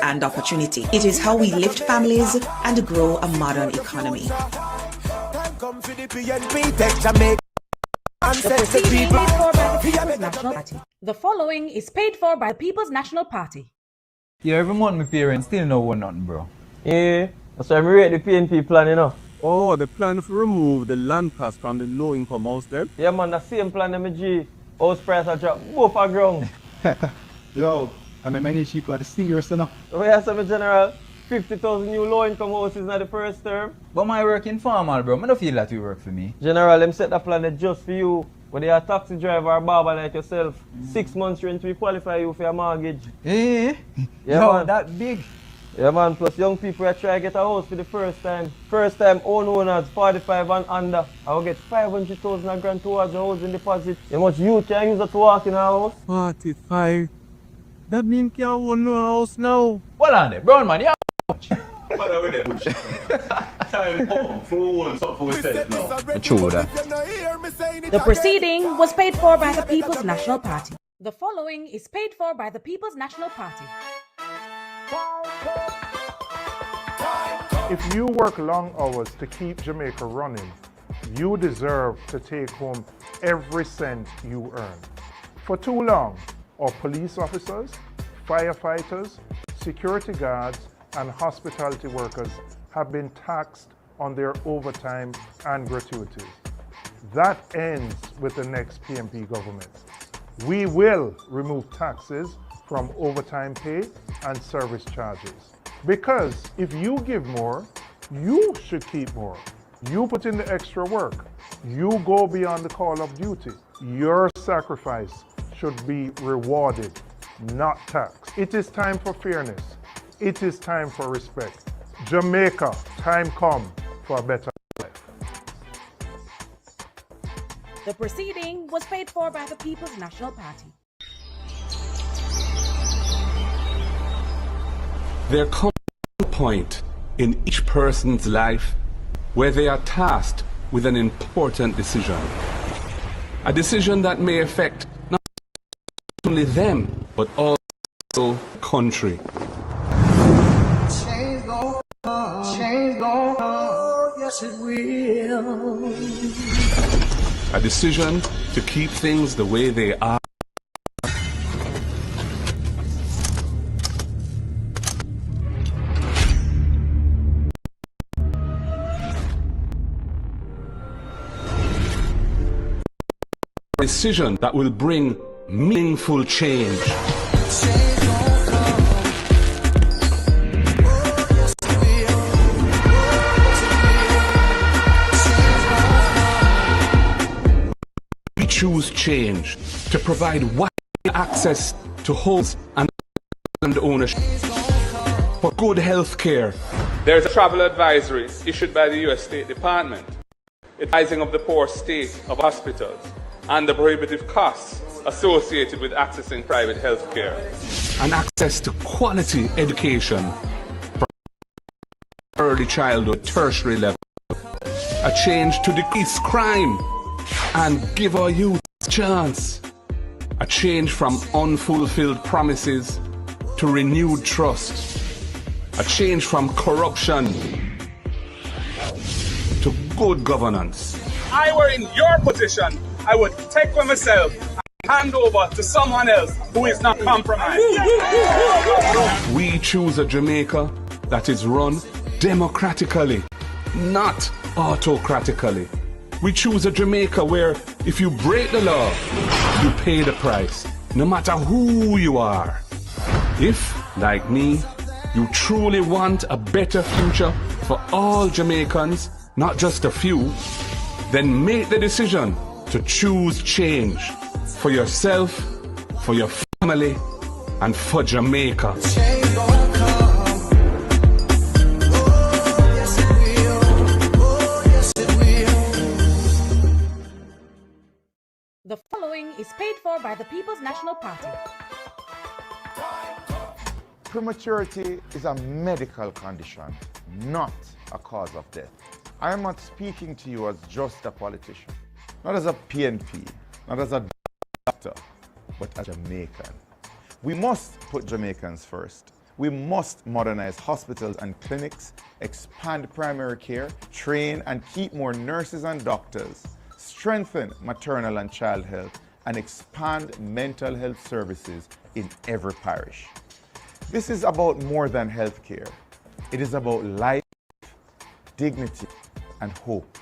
and opportunity. It is how we lift families and grow a modern economy. The following is paid for by the People's National Party. Yeah, every month my parents still know one nothing, bro. Yeah, that's why I rate the PNP plan, you know. Oh, the plan to remove the land cost from the low-income house there? Yeah, man, the same plan that G. House price are drop both are ground. Yo, I mean, many cheap are the seniors, you know. Oh, yeah, so, General, 50,000 new low-income houses in the first term. But my work informal, bro. I don't feel that you work for me. General, them set the plan just for you. When they are taxi driver or barber like yourself, 6 months rent will qualify you for your mortgage. Yeah, yeah, man. That big. Yeah, man. Plus, young people are trying to get a house for the first time. First time owners, 45 and under. I will get 500,000 grand towards your housing deposit. How much you can use it to walk in a house? 45. That means you can't own no house now. Well on there, brown man, yeah. The proceeding was paid for by the People's National Party. The following is paid for by the People's National Party. If you work long hours to keep Jamaica running, you deserve to take home every cent you earn. For too long, our police officers, firefighters, security guards, and hospitality workers have been taxed on their overtime and gratuities. That ends with the next PNP government. We will remove taxes from overtime pay and service charges. Because if you give more, you should keep more. You put in the extra work. You go beyond the call of duty. Your sacrifice should be rewarded, not taxed. It is time for fairness. It is time for respect. Jamaica, time come for a better life. The proceeding was paid for by the People's National Party. There comes a point in each person's life where they are tasked with an important decision. A decision that may affect not only them, but also the country. Change gon' come, yes it will. A decision to keep things the way they are. A decision that will bring meaningful change. We choose change to provide wide access to homes and ownership, for good health care. There's a travel advisory issued by the U.S. State Department advising of the poor state of hospitals and the prohibitive costs associated with accessing private health care. And access to quality education from early childhood, tertiary level. A change to decrease crime and give our youth a chance. A change from unfulfilled promises to renewed trust. A change from corruption to good governance. If I were in your position, I would take for myself and hand over to someone else who is not compromised. We choose a Jamaica that is run democratically, not autocratically. We choose a Jamaica where if you break the law, you pay the price, no matter who you are. If, like me, you truly want a better future for all Jamaicans, not just a few, then make the decision to choose change for yourself, for your family, and for Jamaica. The following is paid for by the People's National Party. Prematurity is a medical condition, not a cause of death. I am not speaking to you as just a politician, not as a PNP, not as a doctor, but as a Jamaican. We must put Jamaicans first. We must modernize hospitals and clinics, expand primary care, train and keep more nurses and doctors, strengthen maternal and child health, and expand mental health services in every parish. This is about more than healthcare. It is about life, dignity, and hope.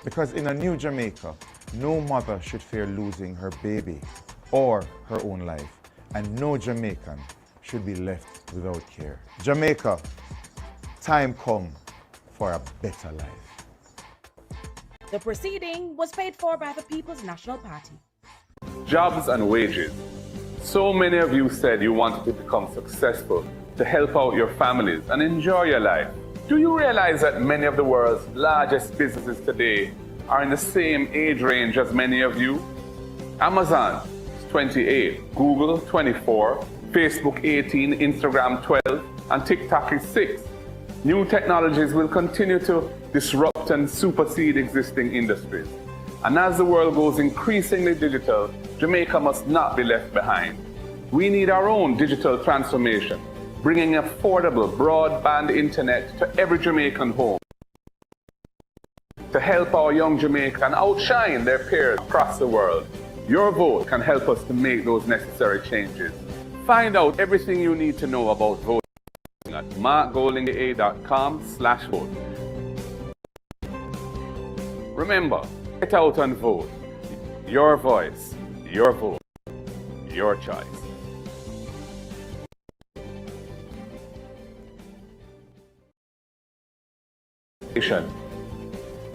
Because in a new Jamaica, no mother should fear losing her baby or her own life, and no Jamaican should be left without care. Jamaica, time come for a better life. The proceeding was paid for by the People's National Party. Jobs and wages. So many of you said you wanted to become successful, to help out your families and enjoy your life. Do you realize that many of the world's largest businesses today are in the same age range as many of you? Amazon is 28, Google 24, Facebook 18, Instagram 12, and TikTok is 6. New technologies will continue to disrupt and supersede existing industries. And as the world goes increasingly digital, Jamaica must not be left behind. We need our own digital transformation, bringing affordable broadband internet to every Jamaican home to help our young Jamaicans outshine their peers across the world. Your vote can help us to make those necessary changes. Find out everything you need to know about voting at markgoldinga.com/vote. Remember, get out and vote. Your voice, your vote, your choice.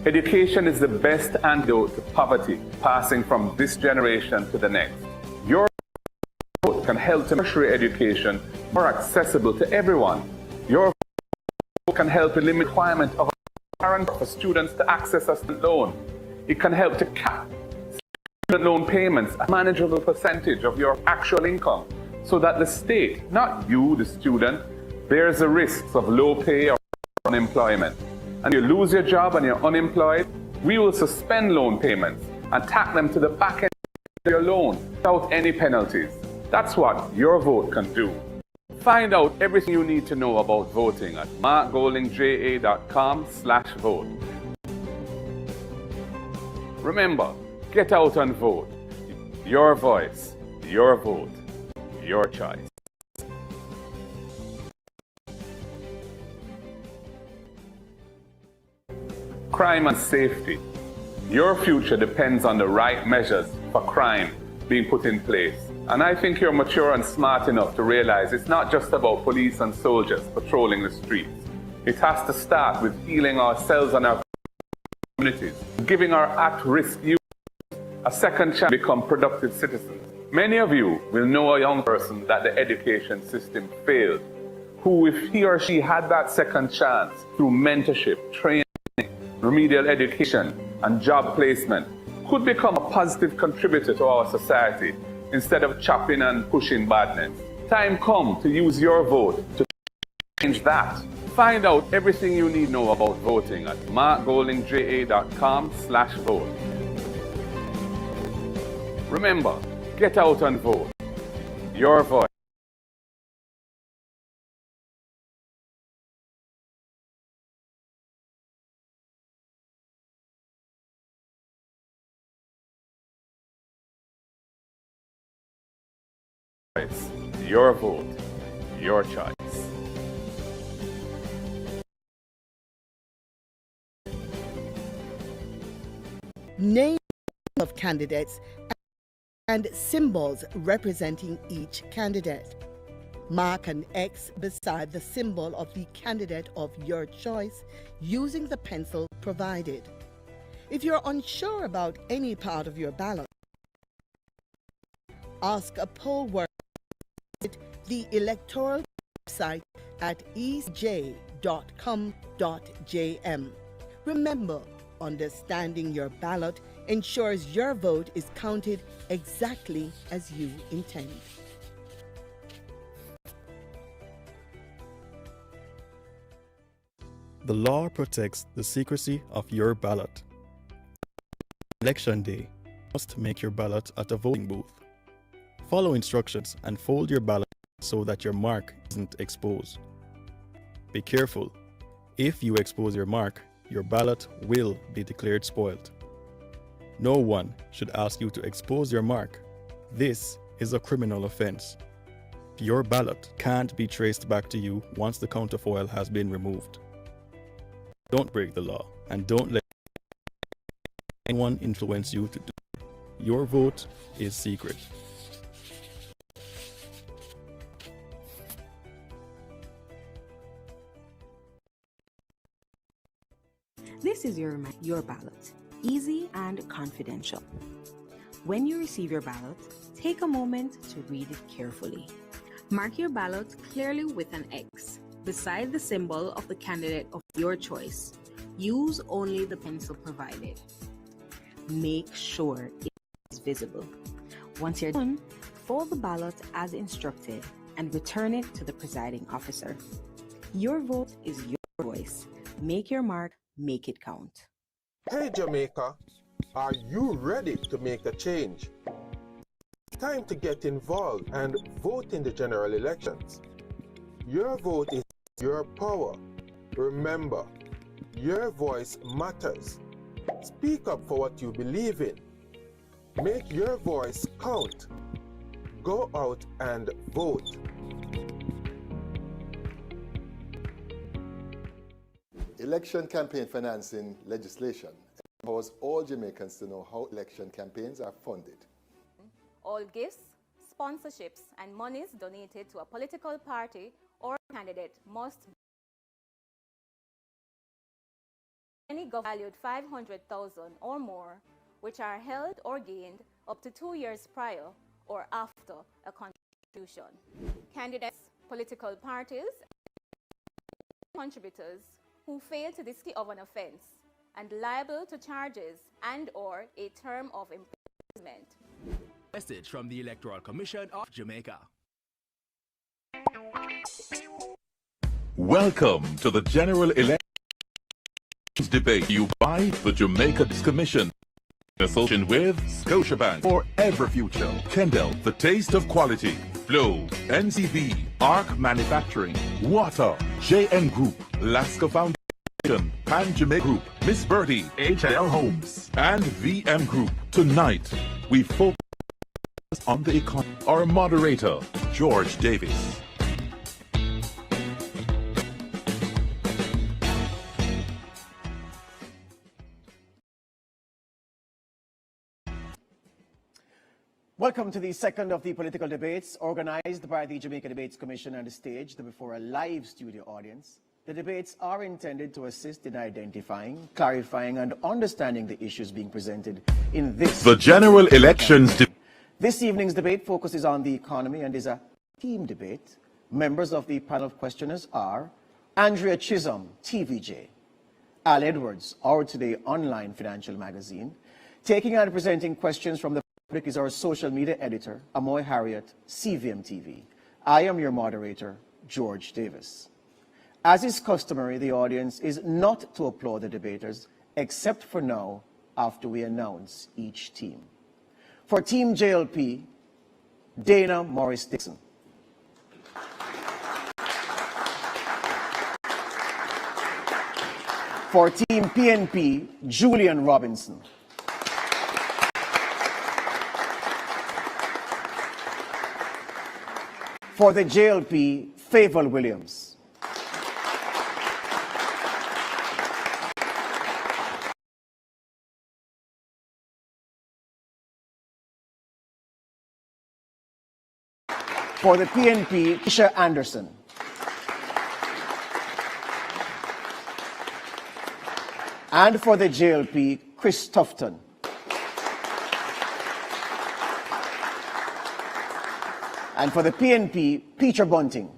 Education is the best antidote to poverty, passing from this generation to the next. Your vote can help to make tertiary education more accessible to everyone. Your vote can help eliminate the requirement of a parent for students to access a student loan. It can help to cap student loan payments a manageable percentage of your actual income so that the state, not you, the student, bears the risks of low pay or unemployment. And you lose your job and you're unemployed, we will suspend loan payments and tack them to the back end of your loan without any penalties. That's what your vote can do. Find out everything you need to know about voting at markgoldingja.com/vote. Remember, get out and vote. Your voice, your vote, your choice. Crime and safety. Your future depends on the right measures for crime being put in place. And I think you're mature and smart enough to realize it's not just about police and soldiers patrolling the streets. It has to start with healing ourselves and our communities, giving our at-risk youth a second chance to become productive citizens. Many of you will know a young person that the education system failed, who, if he or she had that second chance through mentorship, training, remedial education, and job placement, could become a positive contributor to our society instead of chopping and pushing badness. Time come to use your vote to change that. Find out everything you need to know about voting at markgoldingja.com/vote. Remember, get out and vote. Your voice. Your vote, your choice. Name of candidates and symbols representing each candidate. Mark an X beside the symbol of the candidate of your choice using the pencil provided. If you're unsure about any part of your ballot, ask a poll worker at the electoral website at eastj.com.jm. Remember, understanding your ballot ensures your vote is counted exactly as you intend. The law protects the secrecy of your ballot. Election day, you must make your ballot at a voting booth. Follow instructions and fold your ballot so that your mark isn't exposed. Be careful. If you expose your mark, your ballot will be declared spoiled. No one should ask you to expose your mark. This is a criminal offense. Your ballot can't be traced back to you once the counterfoil has been removed. Don't break the law and don't let anyone influence you to do it. Your vote is secret. This is your ballot, easy and confidential. When you receive your ballot, take a moment to read it carefully. Mark your ballot clearly with an X beside the symbol of the candidate of your choice. Use only the pencil provided. Make sure it is visible. Once you're done, fold the ballot as instructed and return it to the presiding officer. Your vote is your voice. Make your mark, make it count. Hey Jamaica, are you ready to make a change? Time to get involved and vote in the general elections. Your vote is your power. Remember, your voice matters. Speak up for what you believe in. Make your voice count. Go out and vote. Election campaign financing legislation empowers all Jamaicans to know how election campaigns are funded. All gifts, sponsorships, and monies donated to a political party or candidate must be any valued 500,000 or more, which are held or gained up to 2 years prior or after a contribution. Candidates, political parties, and contributors who fail to disclose of an offense and liable to charges and/or a term of imprisonment. Message from the Electoral Commission of Jamaica. Welcome to the General Elections Debate you by the Jamaica Commission. In association with Scotiabank for Ever Future, Kendall, the taste of quality, Flow, NCB, Arc Manufacturing, Water, JN Group, Lasca Foundation, Pan Jamaica Group, Miss Bertie, HL Homes, and VM Group. Tonight, we focus on the economy. Our moderator, George Davis. Welcome to the second of the political debates organized by the Jamaica Debates Commission and staged before a live studio audience. The debates are intended to assist in identifying, clarifying, and understanding the issues being presented in this. The general elections. This evening's debate focuses on the economy and is a team debate. Members of the panel of questioners are Andrea Chisholm, TVJ, Al Edwards, Our Today online financial magazine. Taking and presenting questions from the public is our social media editor, Amoy Harriet, CVM TV. I am your moderator, George Davis. As is customary, the audience is not to applaud the debaters, except for now, after we announce each team. For Team JLP, Dana Morris Dixon. For Team PNP, Julian Robinson. For the JLP, Favour Williams. For the PNP, Keisha Anderson. And for the JLP, Chris Tufton. And for the PNP, Peter Bunting.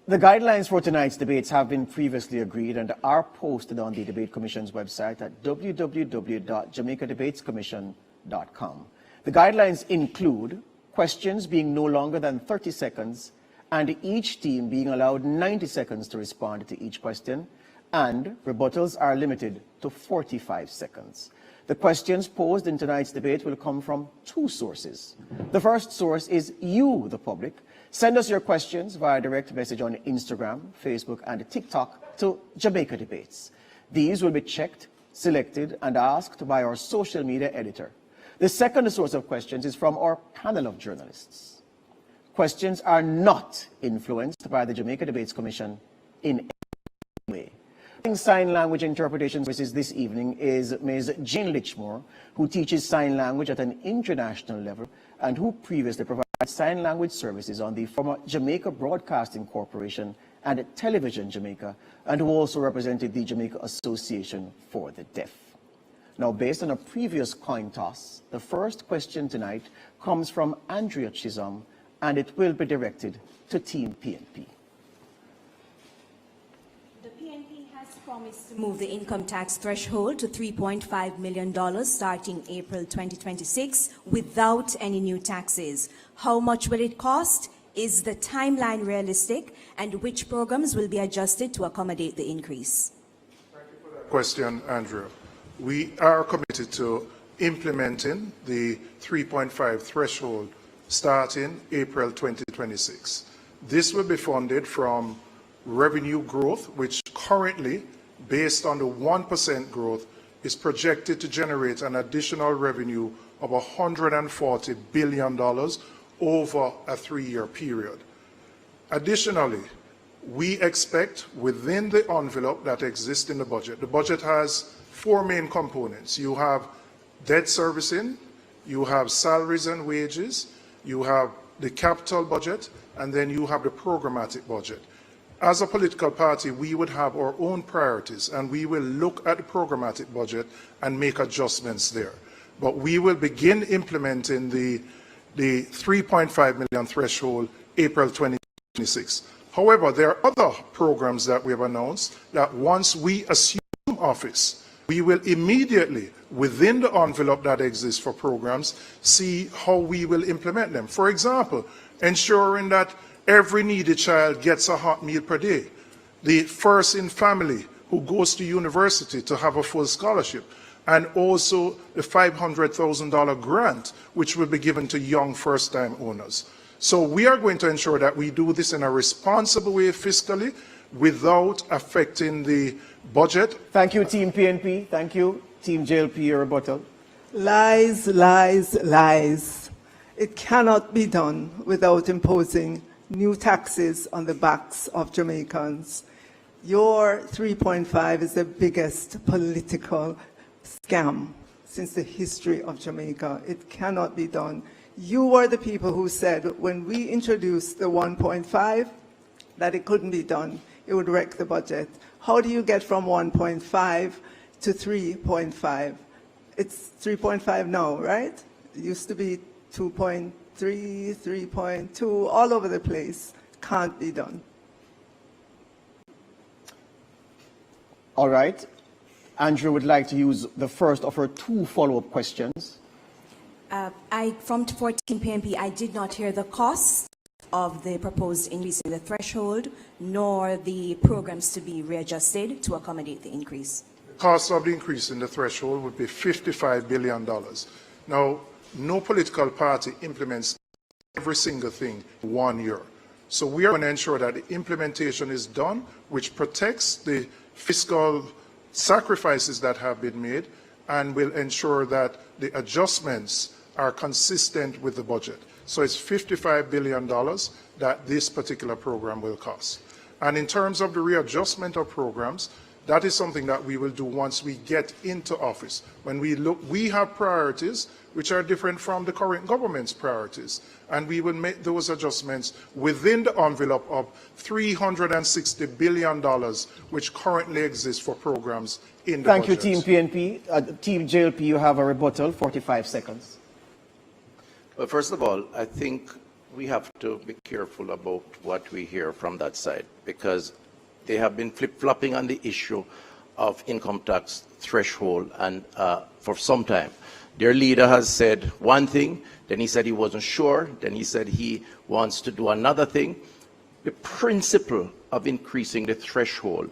The guidelines for tonight's debates have been previously agreed and are posted on the Debate Commission's website at www.jamaicadebatescommission.com. The guidelines include questions being no longer than 30 seconds and each team being allowed 90 seconds to respond to each question, and rebuttals are limited to 45 seconds. The questions posed in tonight's debate will come from two sources. The first source is you, the public. Send us your questions via direct message on Instagram, Facebook, and TikTok to Jamaica Debates. These will be checked, selected, and asked by our social media editor. The second source of questions is from our panel of journalists. Questions are not influenced by the Jamaica Debates Commission in any way. Sign language interpretation services this evening is Ms. Jane Lichmore, who teaches sign language at an international level and who previously provided sign language services on the former Jamaica Broadcasting Corporation and Television Jamaica, and who also represented the Jamaica Association for the Deaf. Now, based on a previous coin toss, the first question tonight comes from Andrea Chisholm, and it will be directed to Team PNP. Promised to move the income tax threshold to $3.5 million starting April 2026 without any new taxes. How much will it cost? Is the timeline realistic? And which programs will be adjusted to accommodate the increase? Thank you for that question, Andrew. We are committed to implementing the 3.5 threshold starting April 2026. This will be funded from revenue growth, which currently, based on the 1% growth, is projected to generate an additional revenue of $140 billion over a 3-year period. Additionally, we expect within the envelope that exists in the budget has 4 main components. You have debt servicing, you have salaries and wages, you have the capital budget, and then you have the programmatic budget. As a political party, we would have our own priorities, and we will look at the programmatic budget and make adjustments there. But we will begin implementing the 3.5 million threshold April 2026. However, there are other programs that we have announced that once we assume office, we will immediately, within the envelope that exists for programs, see how we will implement them. For example, ensuring that every needy child gets a hot meal per day. The first in family who goes to university to have a full scholarship. And also the $500,000 grant, which will be given to young first-time owners. So we are going to ensure that we do this in a responsible way fiscally without affecting the budget. Thank you, Team PNP. Thank you, Team JLP, your rebuttal. Lies, lies, lies. It cannot be done without imposing new taxes on the backs of Jamaicans. Your 3.5 is the biggest political scam since the history of Jamaica. It cannot be done. You were the people who said when we introduced the 1.5 that it couldn't be done. It would wreck the budget. How do you get from 1.5 to 3.5? It's 3.5 now, right? It used to be 2.3, 3.2, all over the place. Can't be done. All right. Andrew would like to use the first of her 2 follow-up questions. From 14 PNP, I did not hear the cost of the proposed increase in the threshold, nor the programs to be readjusted to accommodate the increase. The cost of the increase in the threshold would be $55 billion. Now, no political party implements every single thing in 1 year. So we are going to ensure that the implementation is done, which protects the fiscal sacrifices that have been made and will ensure that the adjustments are consistent with the budget. So it's $55 billion that this particular program will cost. And in terms of the readjustment of programs, that is something that we will do once we get into office. When we look, we have priorities which are different from the current government's priorities. And we will make those adjustments within the envelope of $360 billion, which currently exists for programs in the Thank budget. you, Team PNP. Team JLP, you have a rebuttal, 45 seconds. Well, first of all, I think we have to be careful about what we hear from that side, because they have been flip-flopping on the issue of income tax threshold and for some time. Their leader has said one thing, then he said he wasn't sure, then he said he wants to do another thing. The principle of increasing the threshold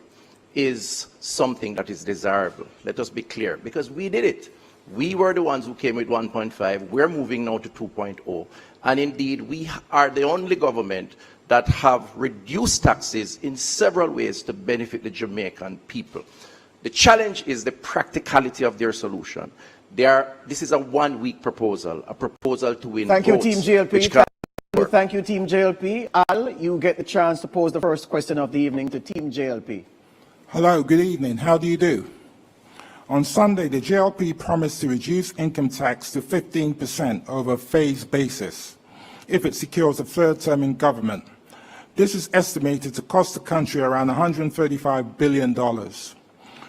is something that is desirable. Let us be clear, because we did it. We were the ones who came with 1.5. We're moving now to 2.0. And indeed, we are the only government that have reduced taxes in several ways to benefit the Jamaican people. The challenge is the practicality of their solution. This is a one-week proposal, a proposal to win Thank you, votes, Team JLP. which can Thank you, Team JLP. Al, you get the chance to pose the first question of the evening to Team JLP. Hello, good evening. How do you do? On Sunday, the JLP promised to reduce income tax to 15% over a phased basis if it secures a third term in government. This is estimated to cost the country around $135 billion.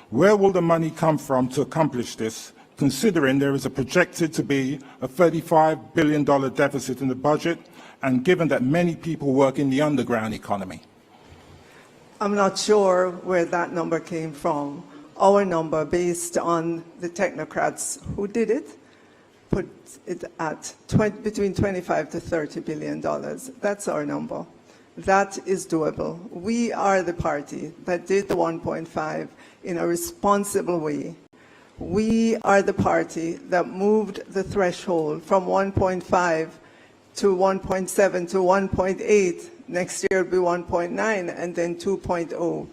Where will the money come from to accomplish this, considering there is a projected to be a $35 billion deficit in the budget, and given that many people work in the underground economy? I'm not sure where that number came from. Our number, based on the technocrats who did it, put it at between 25 to $30 billion. That's our number. That is doable. We are the party that did the 1.5 in a responsible way. We are the party that moved the threshold from 1.5 to 1.7 to 1.8. Next year it'll be 1.9 and then 2.0.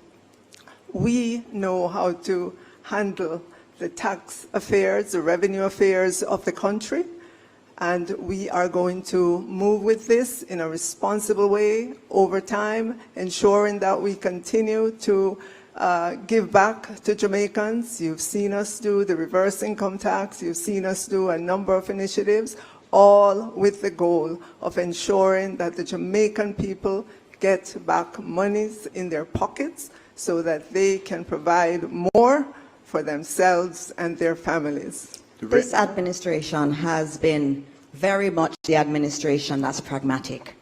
We know how to handle the tax affairs, the revenue affairs of the country, and we are going to move with this in a responsible way over time, ensuring that we continue to give back to Jamaicans. You've seen us do the reverse income tax, you've seen us do a number of initiatives, all with the goal of ensuring that the Jamaican people get back monies in their pockets so that they can provide more for themselves and their families. This administration has been very much the administration that's pragmatic.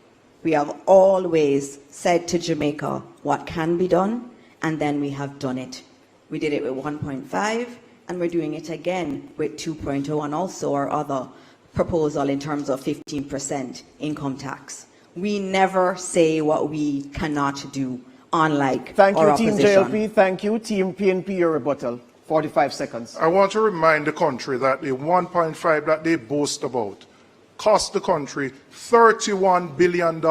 We have always said to Jamaica what can be done, and then we have done it. We did it with 1.5, and we're doing it again with 2.0, and also our other proposal in terms of 15% income tax. We never say what we cannot do, unlike Thank our you, Team opposition. JLP. Thank you, Team PNP. Your rebuttal. 45 seconds. I want to remind the country that the 1.5 that they boast about cost the country $31 billion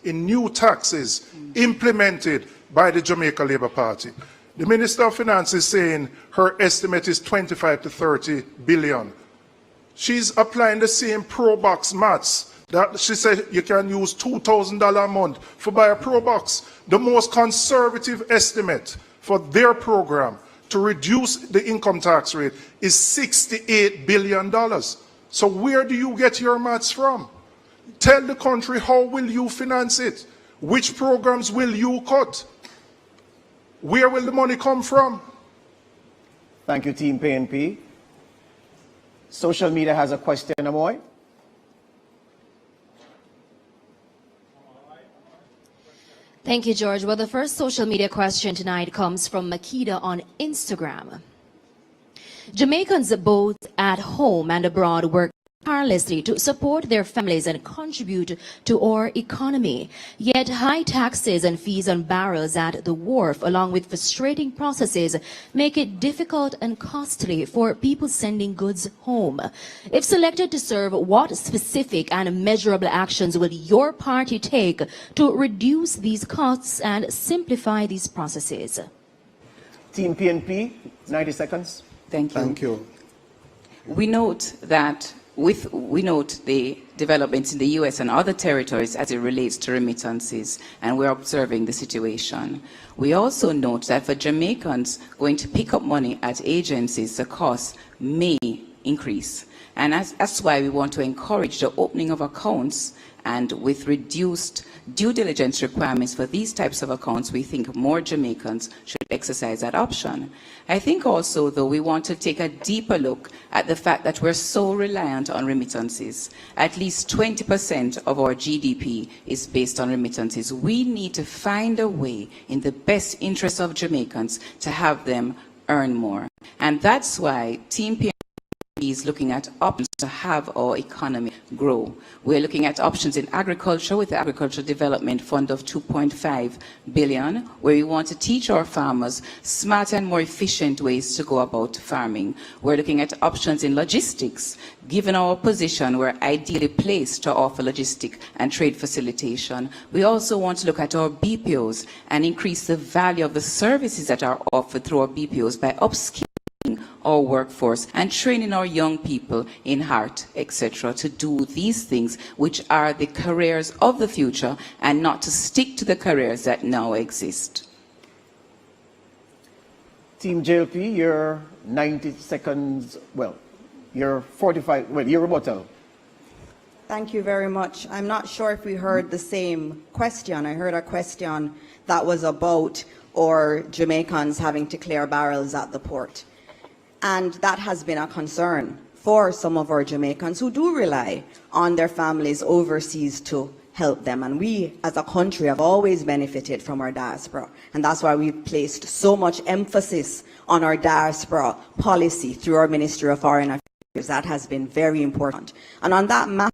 in new taxes implemented by the Jamaica Labour Party. The Minister of Finance is saying her estimate is 25 to 30 billion. She's applying the same pro box maths that she said you can use $2,000 a month for buy a pro box. The most conservative estimate for their program to reduce the income tax rate is $68 billion. So where do you get your maths from? Tell the country, how will you finance it? Which programs will you cut? Where will the money come from? Thank you, Team PNP. Social media has a question, Amoy. Thank you, George. Well, the first social media question tonight comes from Makeda on Instagram. Jamaicans both at home and abroad work tirelessly to support their families and contribute to our economy. Yet high taxes and fees on barrels at the wharf, along with frustrating processes, make it difficult and costly for people sending goods home. If selected to serve, what specific and measurable actions will your party take to reduce these costs and simplify these processes? Team PNP, 90 seconds. Thank you. Thank you. We note the developments in the U.S. and other territories as it relates to remittances, and we're observing the situation. We also note that for Jamaicans going to pick up money at agencies, the cost may increase. And that's why we want to encourage the opening of accounts, and with reduced due diligence requirements for these types of accounts, we think more Jamaicans should exercise that option. I think also, though, we want to take a deeper look at the fact that we're so reliant on remittances. At least 20% of our GDP is based on remittances. We need to find a way, in the best interest of Jamaicans, to have them earn more. And that's why Team PNP is looking at options to have our economy grow. We're looking at options in agriculture with the Agricultural Development Fund of $2.5 billion, where we want to teach our farmers smarter and more efficient ways to go about farming. We're looking at options in logistics. Given our position, we're ideally placed to offer logistic and trade facilitation. We also want to look at our BPOs and increase the value of the services that are offered through our BPOs by upskilling our workforce and training our young people in heart, etc., to do these things which are the careers of the future and not to stick to the careers that now exist. Team JLP, your 90 seconds, well, your 45, well, your rebuttal. Thank you very much. I'm not sure if we heard the same question. I heard a question that was about our Jamaicans having to clear barrels at the port. And that has been a concern for some of our Jamaicans who do rely on their families overseas to help them. And we, as a country, have always benefited from our diaspora. And that's why we've placed so much emphasis on our diaspora policy through our Ministry of Foreign Affairs. That has been very important. And on that matter,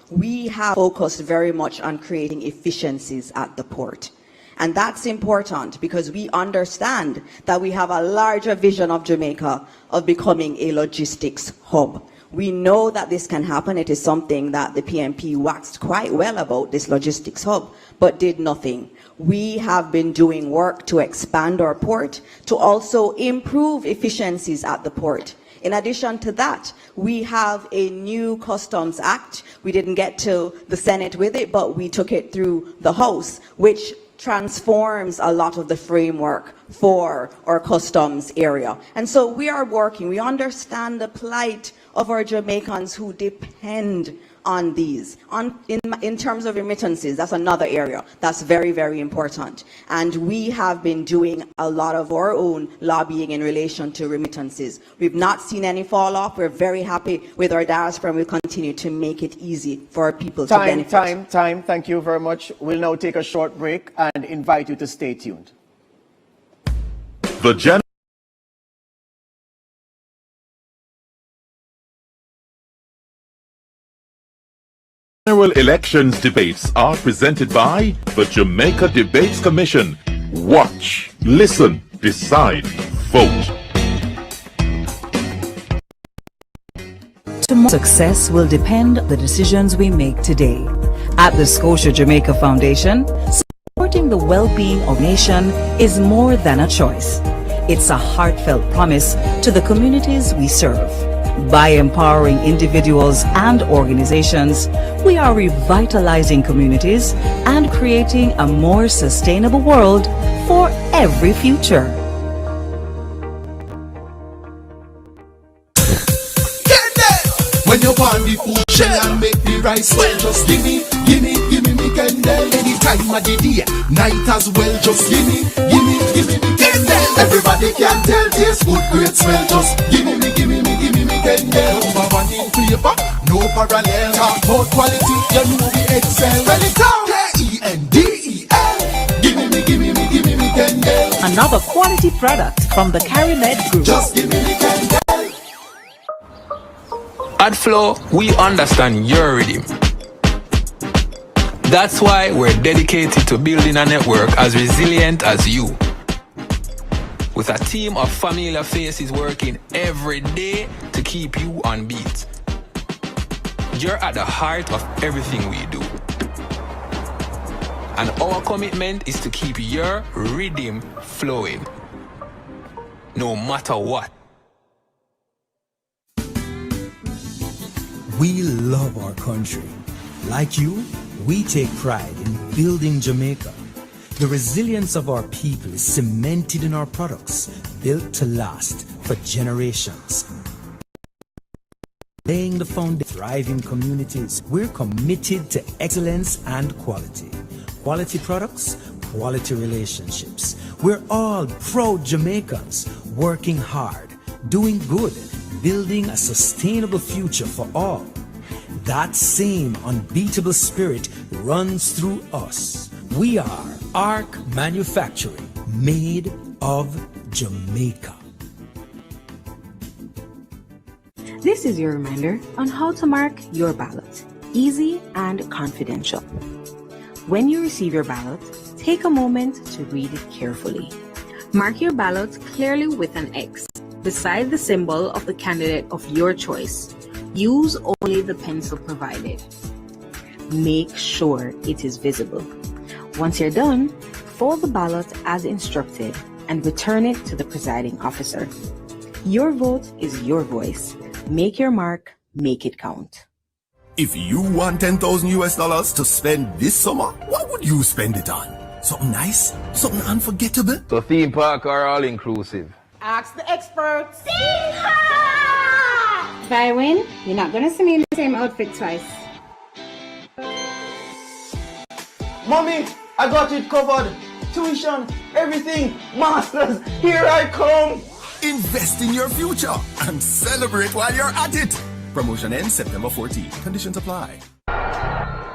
we have focused very much on creating efficiencies at the port. And that's important because we understand that we have a larger vision of Jamaica of becoming a logistics hub. We know that this can happen. It is something that the PNP waxed quite well about, this logistics hub, but did nothing. We have been doing work to expand our port, to also improve efficiencies at the port. In addition to that, we have a new Customs Act. We didn't get to the Senate with it, but we took it through the House, which transforms a lot of the framework for our customs area. And so we are working. We understand the plight of our Jamaicans who depend on these. In terms of remittances, that's another area that's very, very important. And we have been doing a lot of our own lobbying in relation to remittances. We've not seen any fall off. We're very happy with our diaspora, and we'll continue to make it easy for our people to benefit. Time. Thank you very much. We'll now take a short break and invite you to stay tuned. The General elections debates are presented by the Jamaica Debates Commission. Watch, listen, decide, vote. Tomorrow's success will depend on the decisions we make today. At the Scotia Jamaica Foundation, supporting the well-being of the nation is more than a choice. It's a heartfelt promise to the communities we serve. By empowering individuals and organizations, we are revitalizing communities and creating a more sustainable world for every future. When you want the food shell and make the rice well, just give me me Kendall. Any time of the day, night as well, just give me me Kendall. Everybody can tell taste good, great smell, just give me Kendall. Number one in flavor, no parallel. Talk about quality, you know we excel. Spell it out, Kendel. Give me Kendall. Another quality product from the Carimed Group. Just give me Kendall. At Flow, we understand your rhythm. That's why we're dedicated to building a network as resilient as you. With a team of familiar faces working every day to keep you on beat. You're at the heart of everything we do. And our commitment is to keep your rhythm flowing, no matter what. We love our country. Like you, we take pride in building Jamaica. The resilience of our people is cemented in our products, built to last for generations. Laying the foundation of thriving communities, we're committed to excellence and quality. Quality products, quality relationships. We're all proud Jamaicans, working hard, doing good, building a sustainable future for all. That same unbeatable spirit runs through us. We are ARC Manufacturing, made of Jamaica. This This is your reminder on how to mark your ballot. Easy and confidential. When you receive your ballot, take a moment to read it carefully. Mark your ballot clearly with an X beside the symbol of the candidate of your choice. Use only the pencil provided. Make sure it is visible. Once you're done, fold the ballot as instructed and return it to the presiding officer. Your vote is your voice. Make your mark, make it count. If you want $10,000 to spend this summer, what would you spend it on? Something nice? Something unforgettable? So theme park or all inclusive? Ask the experts. If I win, you're not gonna see me in the same outfit twice. Mommy, I got it covered. Tuition, everything. Masters, here I come. Invest in your future and celebrate while you're at it. Promotion ends September 14. Conditions apply.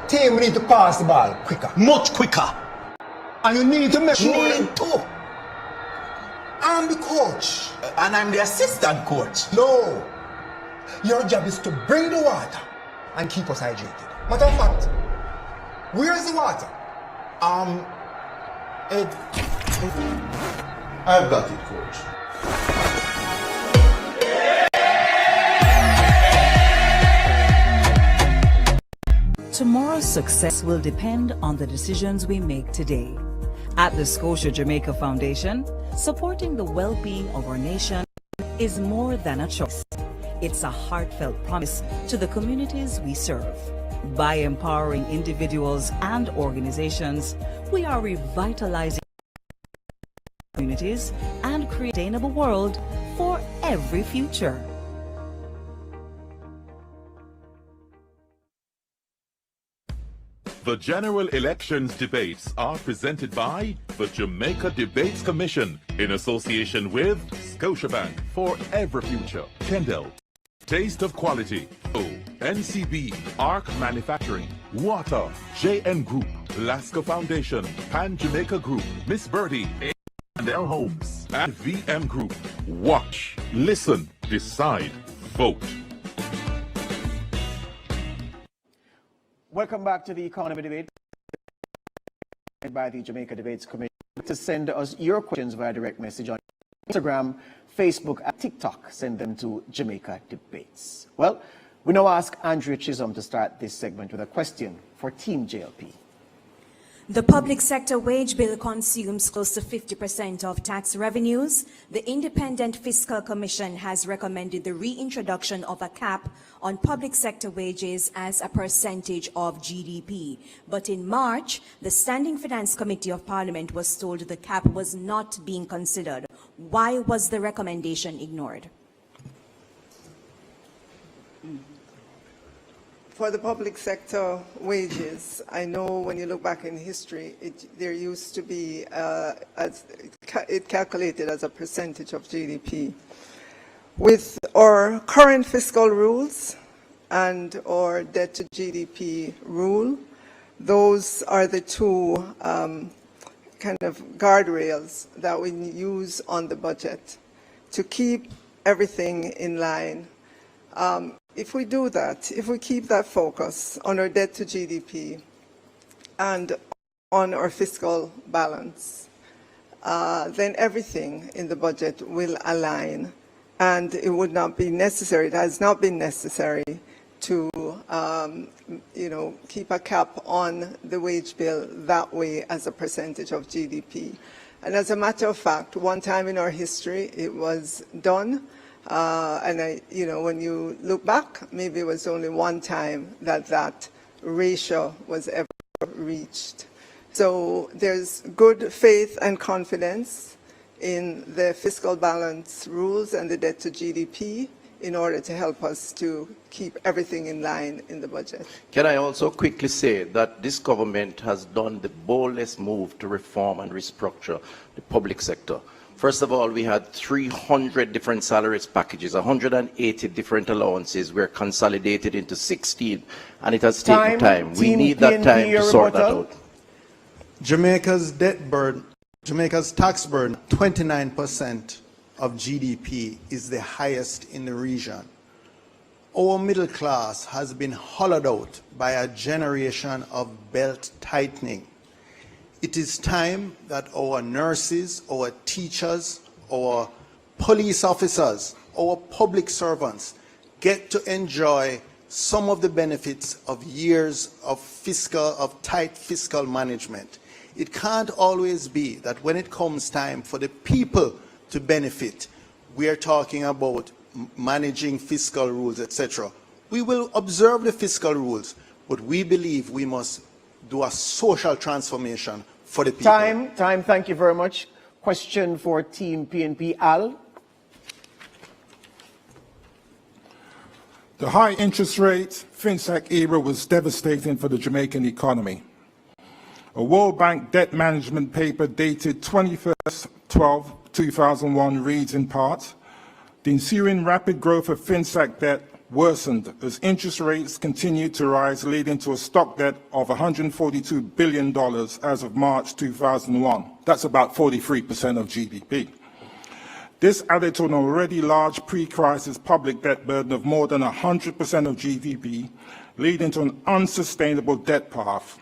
Team, we need to pass the ball quicker. Much quicker. And you need to make sure too. I'm the coach. And I'm the assistant coach. No. Your job is to bring the water and keep us hydrated. Matter of fact, where's the water? I've got it, coach. Tomorrow's success will depend on the decisions we make today. At the Scotia Jamaica Foundation, supporting the well-being of our nation is more than a choice. It's a heartfelt promise to the communities we serve. By empowering individuals and organizations, we are revitalizing communities and creating a sustainable world for every future. The general elections debates are presented by the Jamaica Debates Commission in association with Scotiabank for every future, Kendall, Taste of Quality, NCB, ARC Manufacturing, Water, JN Group, Lasco Foundation, Pan Jamaica Group, Miss Birdie, and L Homes, and VM Group. Watch, listen, decide, vote. Welcome back to the Economy Debate by the Jamaica Debates Commission. To send us your questions via direct message on Instagram, Facebook, and TikTok, send them to Jamaica Debates. Well, we now ask Andrea Chisholm to start this segment with a question for Team JLP. The public sector wage bill consumes close to 50% of tax revenues. The Independent Fiscal Commission has recommended the reintroduction of a cap on public sector wages as a percentage of GDP. But in March, the Standing Finance Committee of Parliament was told the cap was not being considered. Why was the recommendation ignored? For the public sector wages, I know when you look back in history, there used to be, it calculated as a percentage of GDP. With our current fiscal rules and our debt to GDP rule, those are the two kind of guardrails that we use on the budget to keep everything in line. If we do that, if we keep that focus on our debt to GDP and on our fiscal balance, then everything in the budget will align, and it would not be necessary, it has not been necessary to keep a cap on the wage bill that way as a percentage of GDP. And as a matter of fact, one time in our history it was done. When you look back, maybe it was only one time that ratio was ever reached. So there's good faith and confidence in the fiscal balance rules and the debt to GDP in order to help us to keep everything in line in the budget. Can I also quickly say that this government has done the boldest move to reform and restructure the public sector. First of all, we had 300 different salaries packages, 180 different allowances were consolidated into 16, and it has taken time. We need that time to sort that out. Jamaica's debt burden, Jamaica's tax burden, 29% of GDP, is the highest in the region. our middle class has been hollowed out by a generation of belt tightening. It is time that our nurses, our teachers, our police officers, our public servants get to enjoy some of the benefits of years of tight fiscal management. It can't always be that when it comes time for the people to benefit, we are talking about managing fiscal rules, etc. We will observe the fiscal rules, but we believe we must do a social transformation for the people. Time, thank you very much. Question for Team PNP, Al. The high interest rate FinSAC era was devastating for the Jamaican economy. A World Bank debt management paper dated 21/12/2001 reads in part, the ensuing rapid growth of FinSAC debt worsened as interest rates continued to rise, leading to a stock debt of $142 billion as of March 2001. That's about 43% of GDP. This added to an already large pre-crisis public debt burden of more than 100% of GDP, leading to an unsustainable debt path.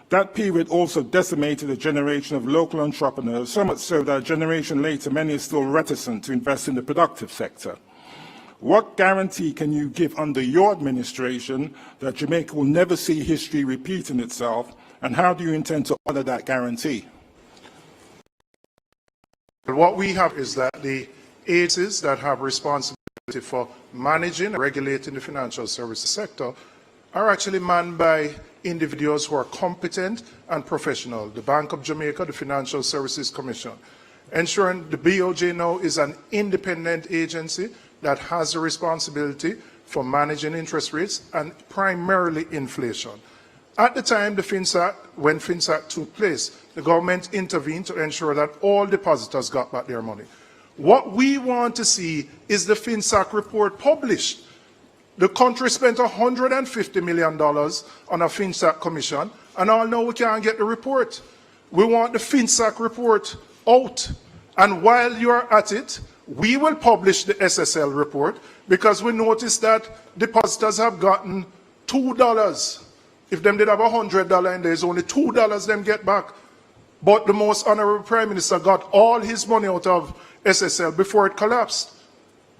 That period also decimated a generation of local entrepreneurs, so much so that a generation later, many are still reticent to invest in the productive sector. What guarantee can you give under your administration that Jamaica will never see history repeating itself, and how do you intend to honor that guarantee? What we have is that the agencies that have responsibility for managing and regulating the financial services sector are actually manned by individuals who are competent and professional. The Bank of Jamaica, the Financial Services Commission, ensuring the BOJ now is an independent agency that has the responsibility for managing interest rates and primarily inflation. At the time when FinSAC took place, the government intervened to ensure that all depositors got back their money. What we want to see is the FinSAC report published. The country spent $150 million on a FinSAC commission, and all now we can't get the report. We want the FinSAC report out. And while you are at it, we will publish the SSL report, because we noticed that depositors have gotten $2. If them did have $100 and there's only $2 them get back. But the most honorable Prime Minister got all his money out of SSL before it collapsed.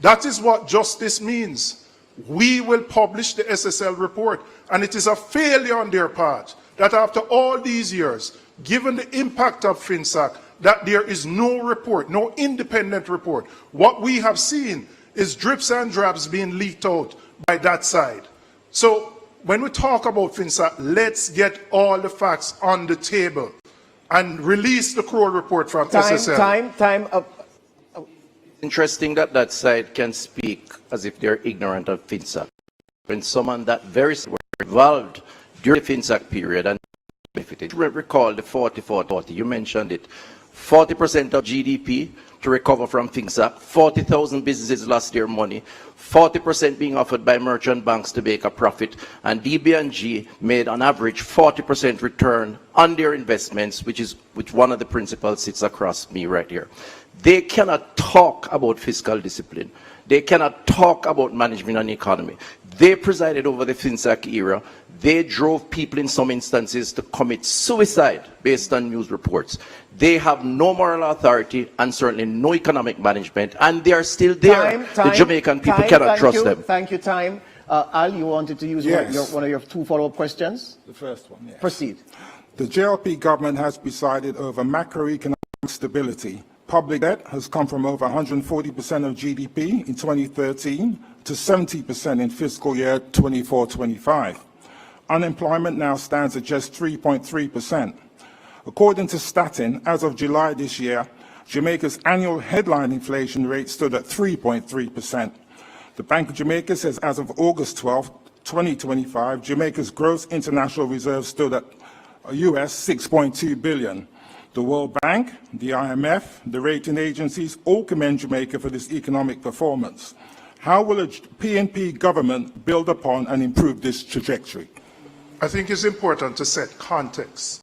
That is what justice means. We will publish the SSL report, and it is a failure on their part that after all these years, given the impact of FinSAC, that there is no report, no independent report. What we have seen is drips and drabs being leaked out by that side. So when we talk about FinSAC, let's get all the facts on the table and release the Kroll report from SSL. Time up. Interesting that that side can speak as if they're ignorant of FinSAC. When someone that very were involved during the FinSAC period and benefited. Recall the 40-40, you mentioned it. 40% of GDP to recover from FinSAC, 40,000 businesses lost their money, 40% being offered by merchant banks to make a profit, and DB&G made on average 40% return on their investments, which one of the principles sits across me right here. They cannot talk about fiscal discipline. They cannot talk about management and economy. They presided over the FinSAC era. They drove people in some instances to commit suicide based on news reports. They have no moral authority and certainly no economic management, and they are still there. The Jamaican people cannot trust them. Thank you, time. Al, you wanted to use one of your two follow-up questions? The first one, yes. Proceed. The JLP government has presided over macroeconomic stability. Public debt has come from over 140% of GDP in 2013 to 70% in fiscal year 24-25. Unemployment now stands at just 3.3%. According to Statin, as of July this year, Jamaica's annual headline inflation rate stood at 3.3%. The Bank of Jamaica says as of August 12, 2025, Jamaica's gross international reserves stood at US $6.2 billion. The World Bank, the IMF, the rating agencies all commend Jamaica for this economic performance. How will a PNP government build upon and improve this trajectory? I think it's important to set context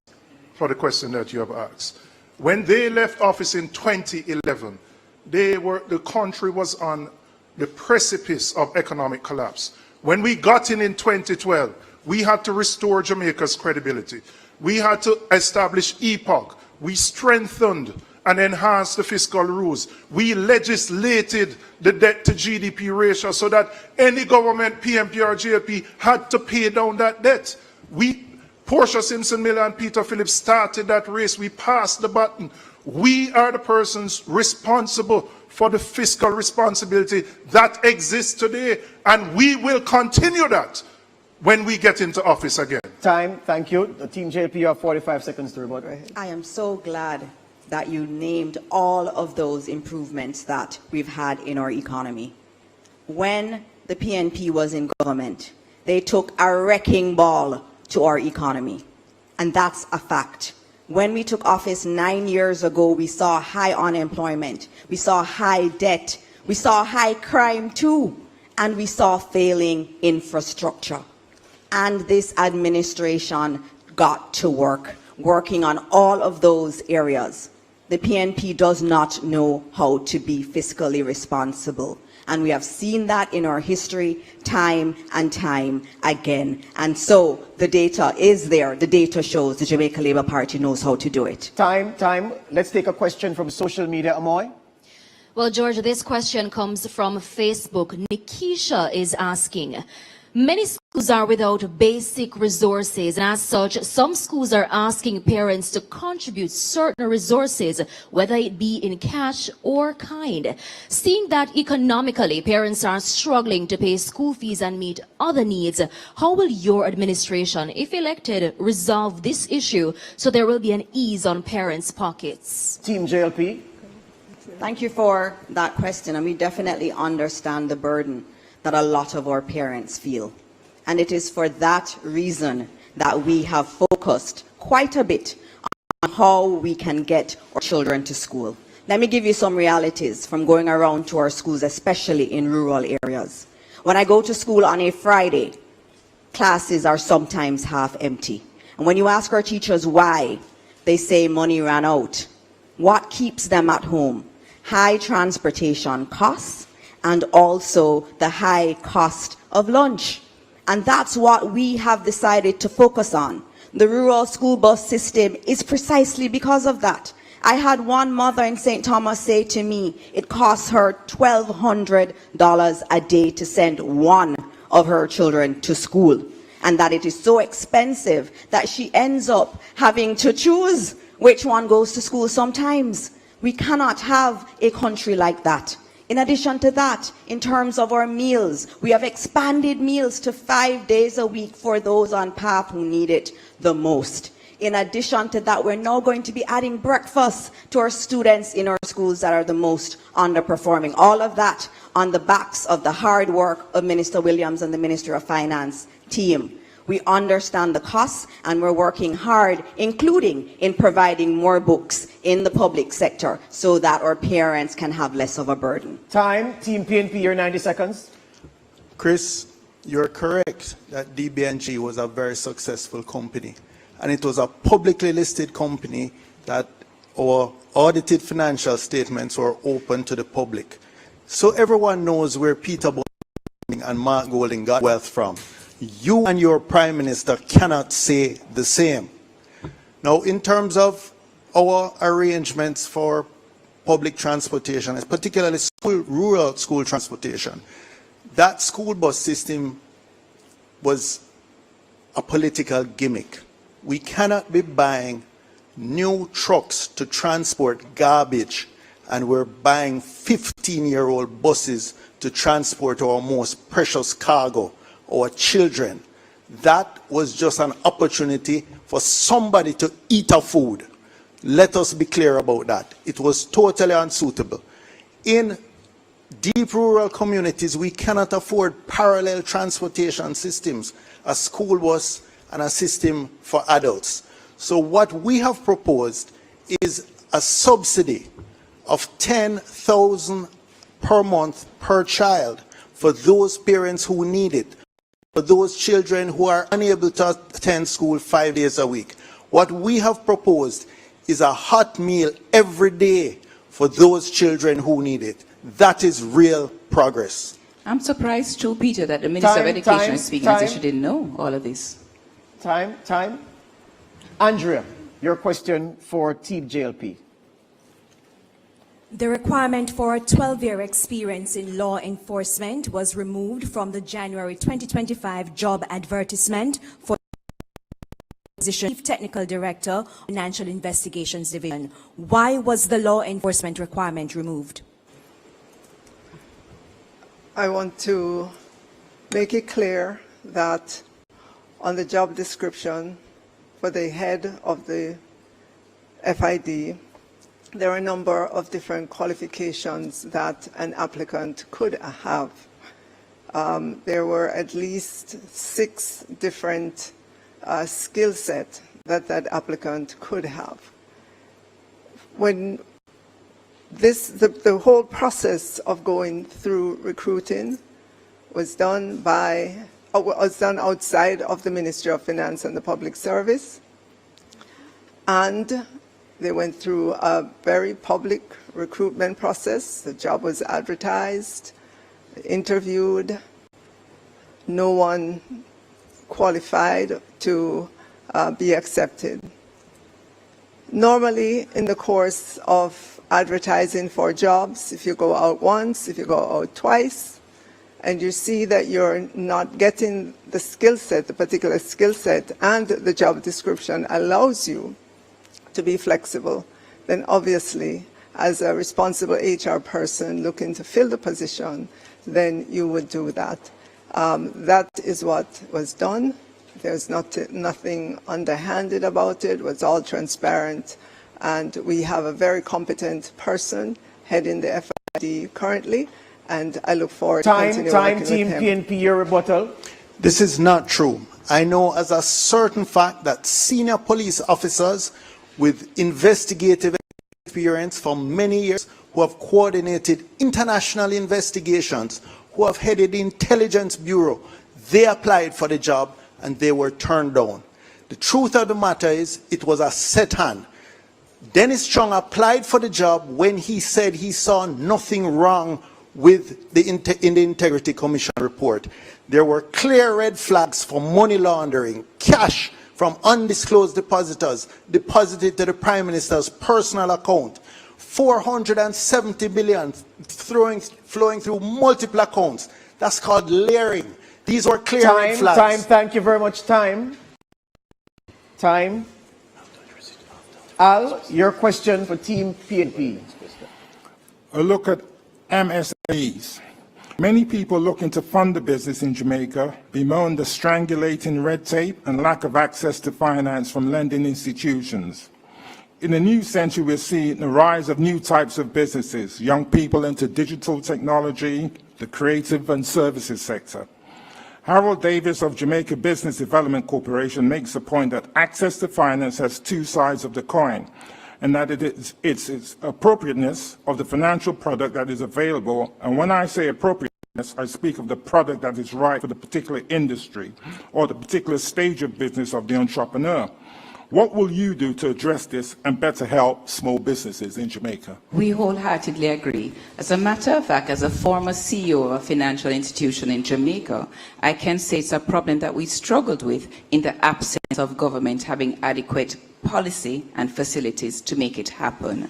for the question that you have asked. When they left office in 2011, the country was on the precipice of economic collapse. When we got in 2012, we had to restore Jamaica's credibility. We had to establish EPOC. We strengthened and enhanced the fiscal rules. We legislated the debt to GDP ratio so that any government, PNP or JLP, had to pay down that debt. Portia Simpson Miller and Peter Phillips started that race. We passed the baton. We are the persons responsible for the fiscal responsibility that exists today, and we will continue that when we get into office again. Time, thank you. The Team JLP, you have 45 seconds to rebut. I am so glad that you named all of those improvements that we've had in our economy. When the PNP was in government, they took a wrecking ball to our economy, and that's a fact. When we took office 9 years ago, we saw high unemployment, we saw high debt, we saw high crime too, and we saw failing infrastructure. And this administration got to work, working on all of those areas. The PNP does not know how to be fiscally responsible. And we have seen that in our history time and time again. And so the data is there. The data shows the Jamaica Labour Party knows how to do it. Time. Let's take a question from social media. Amoy? Well, George, this question comes from Facebook. Nikisha is asking, many schools are without basic resources, and as such, some schools are asking parents to contribute certain resources, whether it be in cash or kind. Seeing that economically parents are struggling to pay school fees and meet other needs, how will your administration, if elected, resolve this issue so there will be an ease on parents' pockets? Team JLP. Thank you for that question, and we definitely understand the burden that a lot of our parents feel. And it is for that reason that we have focused quite a bit on how we can get our children to school. Let me give you some realities from going around to our schools, especially in rural areas. When I go to school on a Friday, classes are sometimes half empty. And when you ask our teachers why, they say money ran out. What keeps them at home? High transportation costs, and also the high cost of lunch. And that's what we have decided to focus on. The rural school bus system is precisely because of that. I had one mother in St. Thomas say to me, it costs her $1,200 a day to send one of her children to school. And that it is so expensive that she ends up having to choose which one goes to school sometimes. We cannot have a country like that. In addition to that, in terms of our meals, we have expanded meals to 5 days a week for those on path who need it the most. In addition to that, we're now going to be adding breakfast to our students in our schools that are the most underperforming. All of that on the backs of the hard work of Minister Williams and the Ministry of Finance team. We understand the costs, and we're working hard, including in providing more books in the public sector so that our parents can have less of a burden. Time. Team PNP, your 90 seconds. Chris, you're correct that DBNG was a very successful company. And it was a publicly listed company that our audited financial statements were open to the public. So everyone knows where Peter Golding and Mark Golding got wealth from. You and your Prime Minister cannot say the same. Now, in terms of our arrangements for public transportation, particularly rural school transportation, that school bus system was a political gimmick. We cannot be buying new trucks to transport garbage, and we're buying 15-year-old buses to transport our most precious cargo, our children. That was just an opportunity for somebody to eat our food. Let us be clear about that. It was totally unsuitable. In deep rural communities, we cannot afford parallel transportation systems, a school bus and a system for adults. So what we have proposed is a subsidy of $10,000 per month per child for those parents who need it, for those children who are unable to attend school 5 days a week. What we have proposed is a hot meal every day for those children who need it. That is real progress. I'm surprised too, Peter, that the Minister of Education is speaking as if she didn't know all of this. Time. Andrea, your question for Team JLP. The requirement for a 12-year experience in law enforcement was removed from the January 2025 job advertisement for the position of Chief Technical Director, Financial Investigations Division. Why was the law enforcement requirement removed? I want to make it clear that on the job description for the head of the FID, there are a number of different qualifications that an applicant could have. There were at least 6 different skill sets that that applicant could have. When the whole process of going through recruiting was done outside of the Ministry of Finance and the Public Service, and they went through a very public recruitment process. The job was advertised, interviewed. No one qualified to be accepted. Normally, in the course of advertising for jobs, if you go out once, if you go out twice, and you see that you're not getting the skill set, the particular skill set, and the job description allows you to be flexible, then obviously, as a responsible HR person looking to fill the position, then you would do that. That is what was done. There's nothing underhanded about it. It was all transparent. And we have a very competent person heading the FID currently, and I look forward to continue working with him. Team PNP, your rebuttal. This is not true. I know as a certain fact that senior police officers with investigative experience for many years, who have coordinated international investigations, who have headed the intelligence bureau, they applied for the job and they were turned down. The truth of the matter is it was a set hand. Dennis Chung applied for the job when he said he saw nothing wrong with in the Integrity Commission report. There were clear red flags for money laundering, cash from undisclosed depositors deposited to the Prime Minister's personal account, 470 billion flowing through multiple accounts. That's called layering. These were clear red flags. Thank you very much. Time. Al, your question for Team PNP. A look at MSAs. Many people looking to fund a business in Jamaica bemoan the strangulating red tape and lack of access to finance from lending institutions. In the new century, we're seeing the rise of new types of businesses, young people into digital technology, the creative and services sector. Harold Davis of Jamaica Business Development Corporation makes the point that access to finance has 2 sides of the coin, and that it's appropriateness of the financial product that is available. And when I say appropriateness, I speak of the product that is right for the particular industry or the particular stage of business of the entrepreneur. What will you do to address this and better help small businesses in Jamaica? We wholeheartedly agree. As a matter of fact, as a former CEO of a financial institution in Jamaica, I can say it's a problem that we struggled with in the absence of government having adequate policy and facilities to make it happen.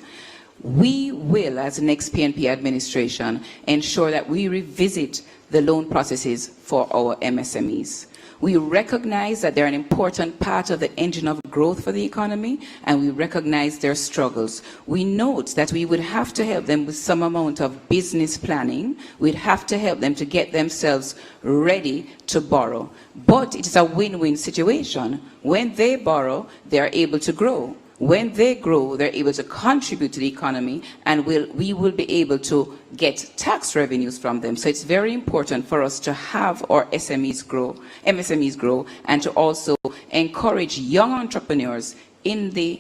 We will, as the next PNP administration, ensure that we revisit the loan processes for our MSMEs. We recognize that they're an important part of the engine of growth for the economy, and we recognize their struggles. We note that we would have to help them with some amount of business planning. We'd have to help them to get themselves ready to borrow. But it is a win-win situation. When they borrow, they're able to grow. When they grow, they're able to contribute to the economy, and we will be able to get tax revenues from them. So it's very important for us to have our MSMEs grow, and to also encourage young entrepreneurs in the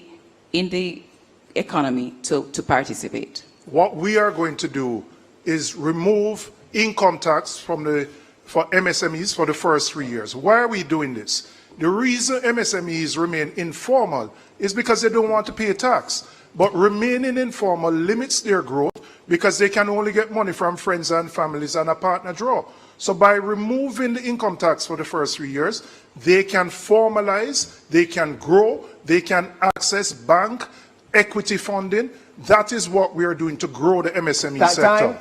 economy to participate. What we are going to do is remove income tax for MSMEs for the first 3 years. Why are we doing this? The reason MSMEs remain informal is because they don't want to pay tax. but remaining informal limits their growth because they can only get money from friends and families and a partner draw. So by removing the income tax for the first 3 years, they can formalize, they can grow, they can access bank, equity funding. That is what we are doing to grow the MSME sector.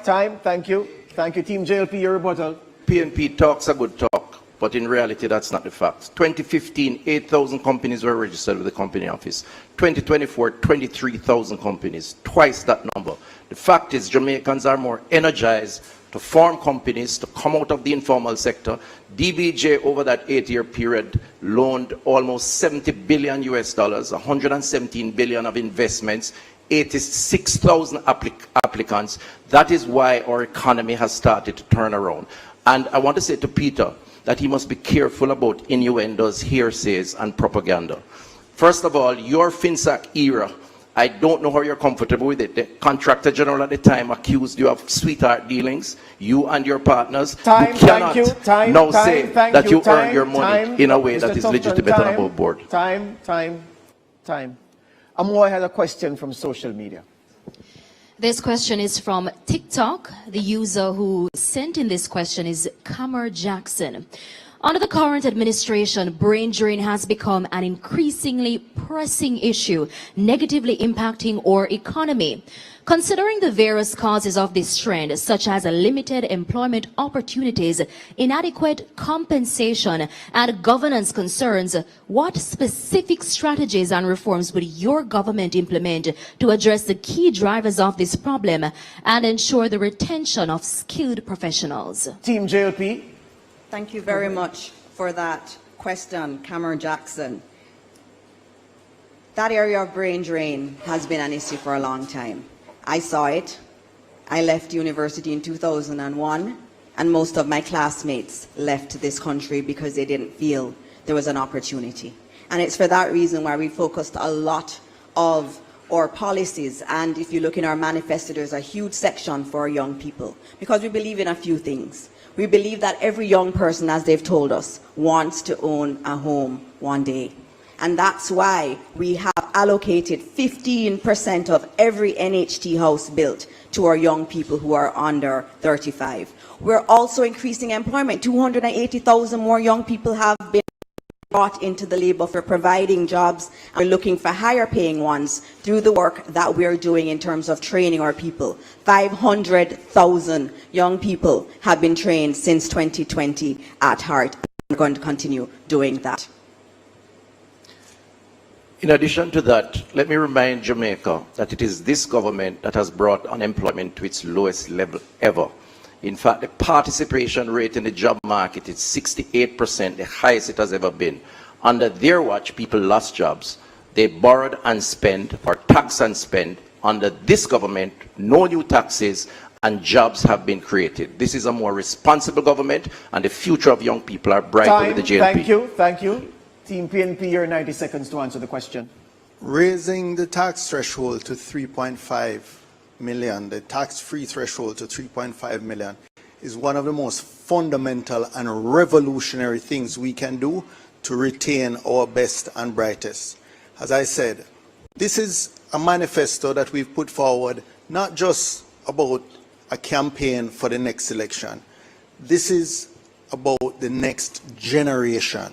Thank you. Thank you, Team JLP, your rebuttal. PNP talks a good talk, but in reality, that's not the fact. 2015, 8,000 companies were registered with the Company Office. 2024, 23,000 companies, twice that number. The fact is, Jamaicans are more energized to form companies, to come out of the informal sector. DBJ over that 8-year period loaned almost $70 billion US, 117 billion of investments, 86,000 applicants. That is why our economy has started to turn around. And I want to say to Peter that he must be careful about innuendos, hearsays, and propaganda. First of all, your FinSAC era, I don't know how you're comfortable with it. The Contractor General at the time accused you of sweetheart dealings, you and your partners. You cannot now say that you earn your money in a way that is legitimate and above board. Time. Amor had a question from social media. This question is from TikTok. The user who sent in this question is Kamar Jackson. Under the current administration, brain drain has become an increasingly pressing issue, negatively impacting our economy. Considering the various causes of this trend, such as limited employment opportunities, inadequate compensation, and governance concerns, what specific strategies and reforms would your government implement to address the key drivers of this problem and ensure the retention of skilled professionals? Team JLP. Thank you very much for that question, Cameron Jackson. That area of brain drain has been an issue for a long time. I saw it. I left university in 2001, and most of my classmates left this country because they didn't feel there was an opportunity. And it's for that reason why we focused a lot of our policies, and if you look in our manifesto, there's a huge section for young people, because we believe in a few things. We believe that every young person, as they've told us, wants to own a home one day. And that's why we have allocated 15% of every NHT house built to our young people who are under 35. We're also increasing employment. 280,000 more young people have been brought into the labor for providing jobs. We're looking for higher paying ones through the work that we're doing in terms of training our people. 500,000 young people have been trained since 2020 at heart. We're going to continue doing that. In addition to that, let me remind Jamaica that it is this government that has brought unemployment to its lowest level ever. In fact, the participation rate in the job market is 68%, the highest it has ever been. Under their watch, people lost jobs. They borrowed and spent, or tax and spend. Under this government, no new taxes, and jobs have been created. This is a more responsible government, and the future of young people are brighter with the JLP. Thank you. Team PNP, your 90 seconds to answer the question. Raising the tax threshold to 3.5 million, the tax-free threshold to 3.5 million, is one of the most fundamental and revolutionary things we can do to retain our best and brightest. As I said, this is a manifesto that we've put forward, not just about a campaign for the next election. This is about the next generation.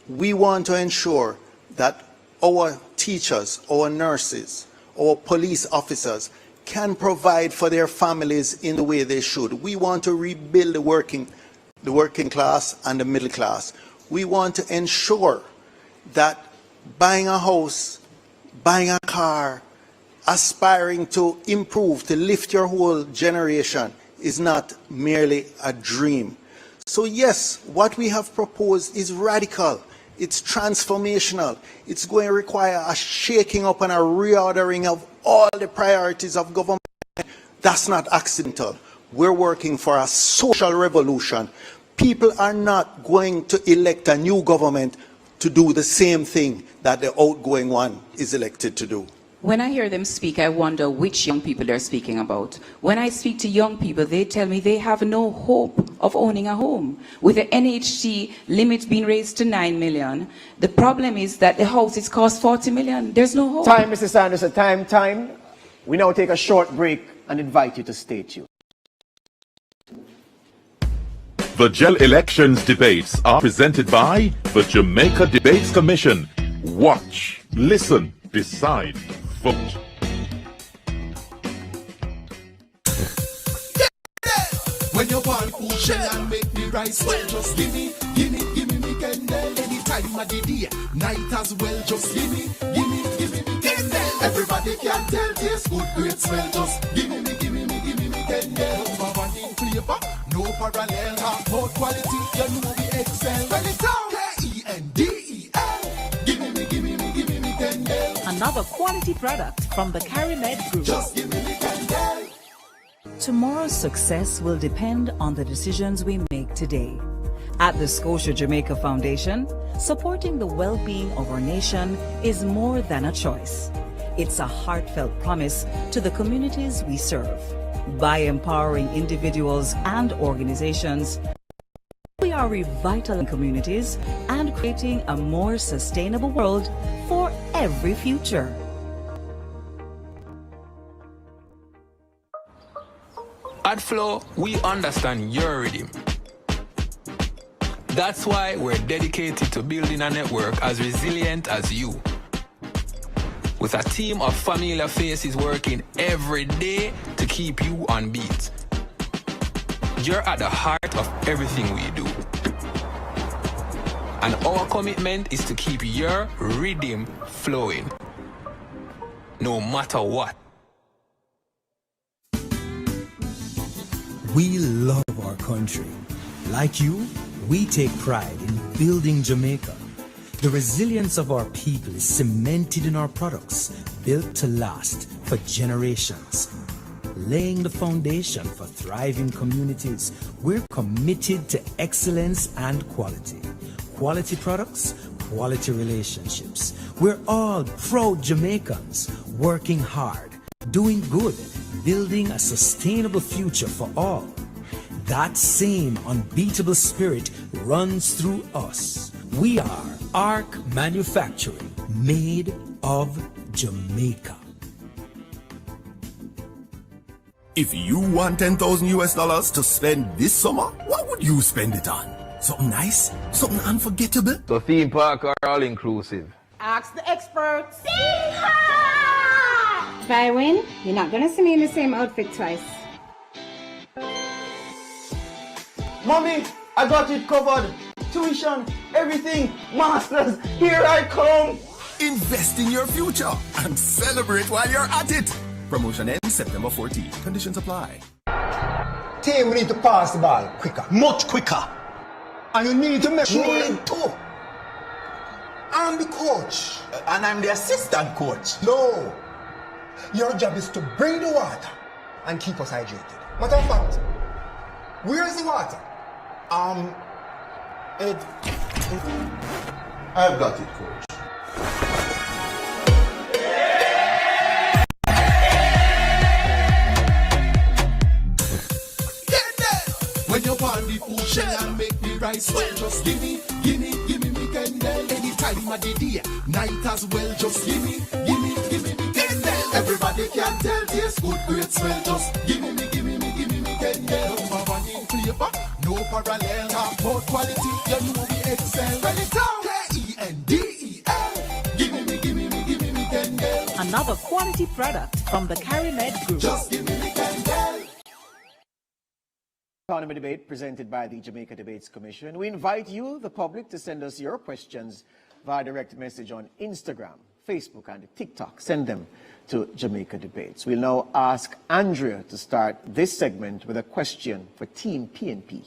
We want to ensure that our teachers, our nurses, our police officers can provide for their families in the way they should. We want to rebuild the working class and the middle class. We want to ensure that buying a house, buying a car, aspiring to improve, to lift your whole generation is not merely a dream. So yes, what we have proposed is radical. It's transformational. It's going to require a shaking up and a reordering of all the priorities of government. That's not accidental. We're working for a social revolution. People are not going to elect a new government to do the same thing that the outgoing one is elected to do. When I hear them speak, I wonder which young people they're speaking about. When I speak to young people, they tell me they have no hope of owning a home. With the NHT limit being raised to 9 million, the problem is that the houses cost 40 million. There's no hope. Time, Mr. Sanders, time. We now take a short break and invite you to stay tuned. The GEL elections debates are presented by the Jamaica Debates Commission. Watch, listen, decide, vote. When you want food shell and make the rice well, just give me me candle. Any time of the day, night as well, just give me me candle. Everybody can tell taste good, great smell, just give me candle. Number one in flavor, no parallel, hot quality, you know we excel. Well, it's all KENDEL. Give me candle. Another quality product from the CariMed Group. Just give me candle. Tomorrow's success will depend on the decisions we make today. At the Scotia Jamaica Foundation, supporting the well-being of our nation is more than a choice. It's a heartfelt promise to the communities we serve. By empowering individuals and organizations, we are revitalizing communities and creating a more sustainable world for every future. At Flow, we understand your rhythm. That's why we're dedicated to building a network as resilient as you. With a team of familiar faces working every day to keep you on beat. You're at the heart of everything we do. And our commitment is to keep your rhythm flowing, no matter what. We love our country. Like you, we take pride in building Jamaica. The resilience of our people is cemented in our products, built to last for generations. Laying the foundation for thriving communities, we're committed to excellence and quality. Quality products, quality relationships. We're all proud Jamaicans, working hard, doing good, building a sustainable future for all. That same unbeatable spirit runs through us. We are ARC Manufacturing, made of Jamaica. If you want $10,000 to spend this summer, what would you spend it on? Something nice? Something unforgettable? So theme park or all inclusive? Ask the experts. If I win, you're not gonna see me in the same outfit twice. Mommy, I got it covered. Tuition, everything, masters, here I come. Invest in your future and celebrate while you're at it. Promotion ends September 14th. Conditions apply. Team, we need to pass the ball quicker, much quicker. And you need to make sure. To. I'm the coach. And I'm the assistant coach. No. Your job is to bring the water and keep us hydrated. Matter of fact, where's the water? I've got it, coach. When you want the food shell and make the rice well, just give me me candle. Any time of the day, night as well, just give me me candle. Everybody can tell taste good, great smell, just give me candle. Number one in flavor, no parallel, hot quality, you know we excel. Well, it's all KENDEL. Give me candle. Another quality product from the CariMed Group. Just give me candle. Economy debate presented by the Jamaica Debates Commission. We invite you, the public, to send us your questions via direct message on Instagram, Facebook, and TikTok. Send them to Jamaica Debates. We'll now ask Andrea to start this segment with a question for Team PNP.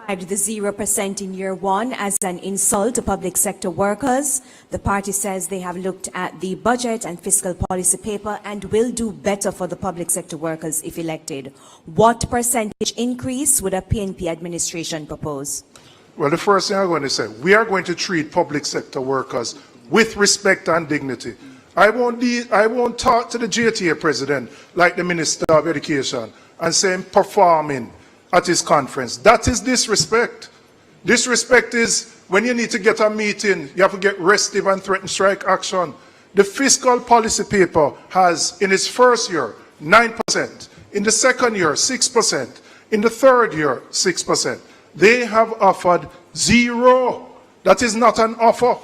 Described the 0% in year one as an insult to public sector workers. The party says they have looked at the budget and fiscal policy paper and will do better for the public sector workers if elected. What percentage increase would a PNP administration propose? Well, the first thing I'm going to say, we are going to treat public sector workers with respect and dignity. I won't talk to the JTA president like the Minister of Education and say him performing at his conference. That is disrespect. Disrespect is when you need to get a meeting, you have to get restive and threaten strike action. The fiscal policy paper has, in its first year, 9%. In the second year, 6%. In the third year, 6%. They have offered 0. That is not an offer.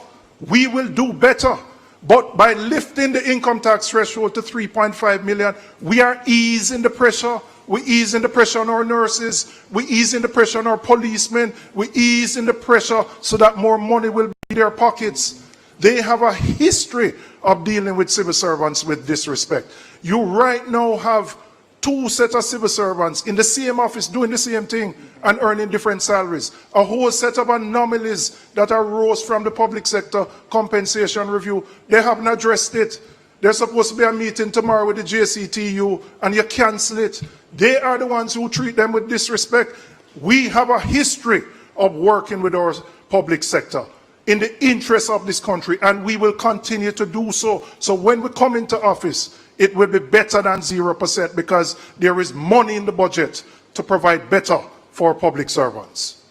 We will do better. But by lifting the income tax threshold to 3.5 million, we are easing the pressure. We easing the pressure on our nurses. We easing the pressure on our policemen. We easing the pressure so that more money will be in their pockets. They have a history of dealing with civil servants with disrespect. You right now have 2 sets of civil servants in the same office doing the same thing and earning different salaries. A whole set of anomalies that arose from the public sector compensation review. They haven't addressed it. There's supposed to be a meeting tomorrow with the JCTU and you cancel it. They are the ones who treat them with disrespect. We have a history of working with our public sector in the interest of this country, and we will continue to do so. So when we come into office, it will be better than 0% because there is money in the budget to provide better for public servants.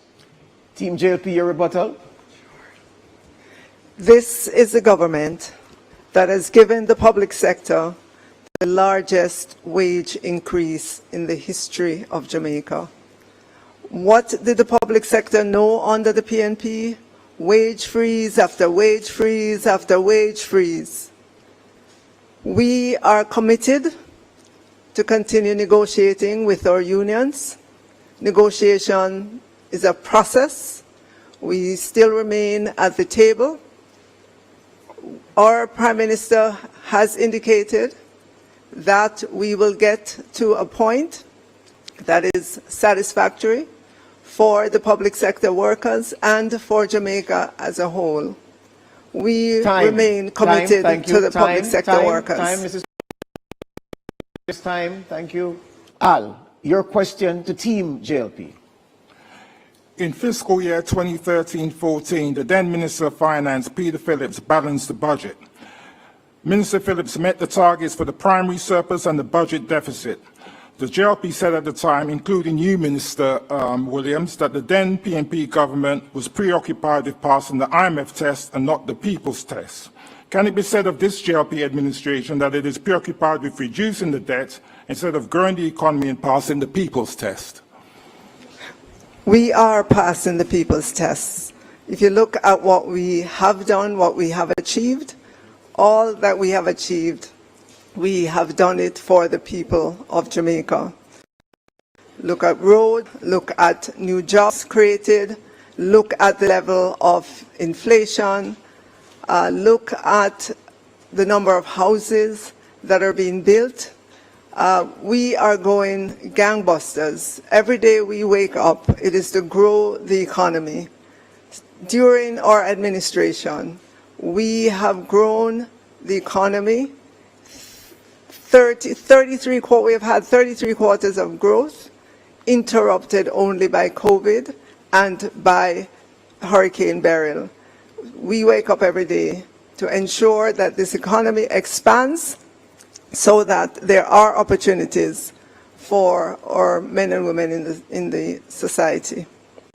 Team JLP, your rebuttal. This is a government that has given the public sector the largest wage increase in the history of Jamaica. What did the public sector know under the PNP? Wage freeze after wage freeze after wage freeze. We are committed to continue negotiating with our unions. Negotiation is a process. We still remain at the table. Our Prime Minister has indicated that we will get to a point that is satisfactory for the public sector workers and for Jamaica as a whole. We remain committed to the public sector workers. Thank you. Al, your question to Team JLP. In fiscal year 2013-14, the then Minister of Finance, Peter Phillips, balanced the budget. Minister Phillips met the targets for the primary surplus and the budget deficit. The JLP said at the time, including you, Minister Williams, that the then PNP government was preoccupied with passing the IMF test and not the people's test. Can it be said of this JLP administration that it is preoccupied with reducing the debt instead of growing the economy and passing the people's test? We are passing the people's tests. If you look at what we have done, what we have achieved, all that we have achieved, we have done it for the people of Jamaica. Look at road, look at new jobs created, look at the level of inflation, look at the number of houses that are being built. We are going gangbusters. Every day we wake up, it is to grow the economy. During our administration, we have grown the economy. We have had 33 quarters of growth, interrupted only by COVID and by Hurricane Beryl. We wake up every day to ensure that this economy expands so that there are opportunities for our men and women in the society.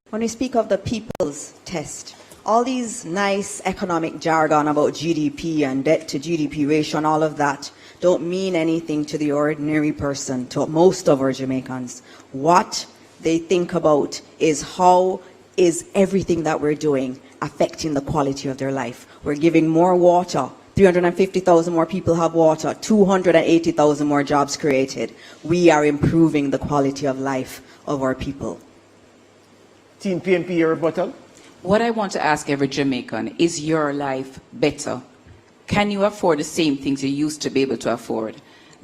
When we speak of the people's test, all these nice economic jargon about GDP and debt to GDP ratio and all of that don't mean anything to the ordinary person, to most of our Jamaicans. What they think about is how is everything that we're doing affecting the quality of their life. We're giving more water. 350,000 more people have water. 280,000 more jobs created. We are improving the quality of life of our people. Team PNP, your rebuttal. What I want to ask every Jamaican, is your life better? Can you afford the same things you used to be able to afford?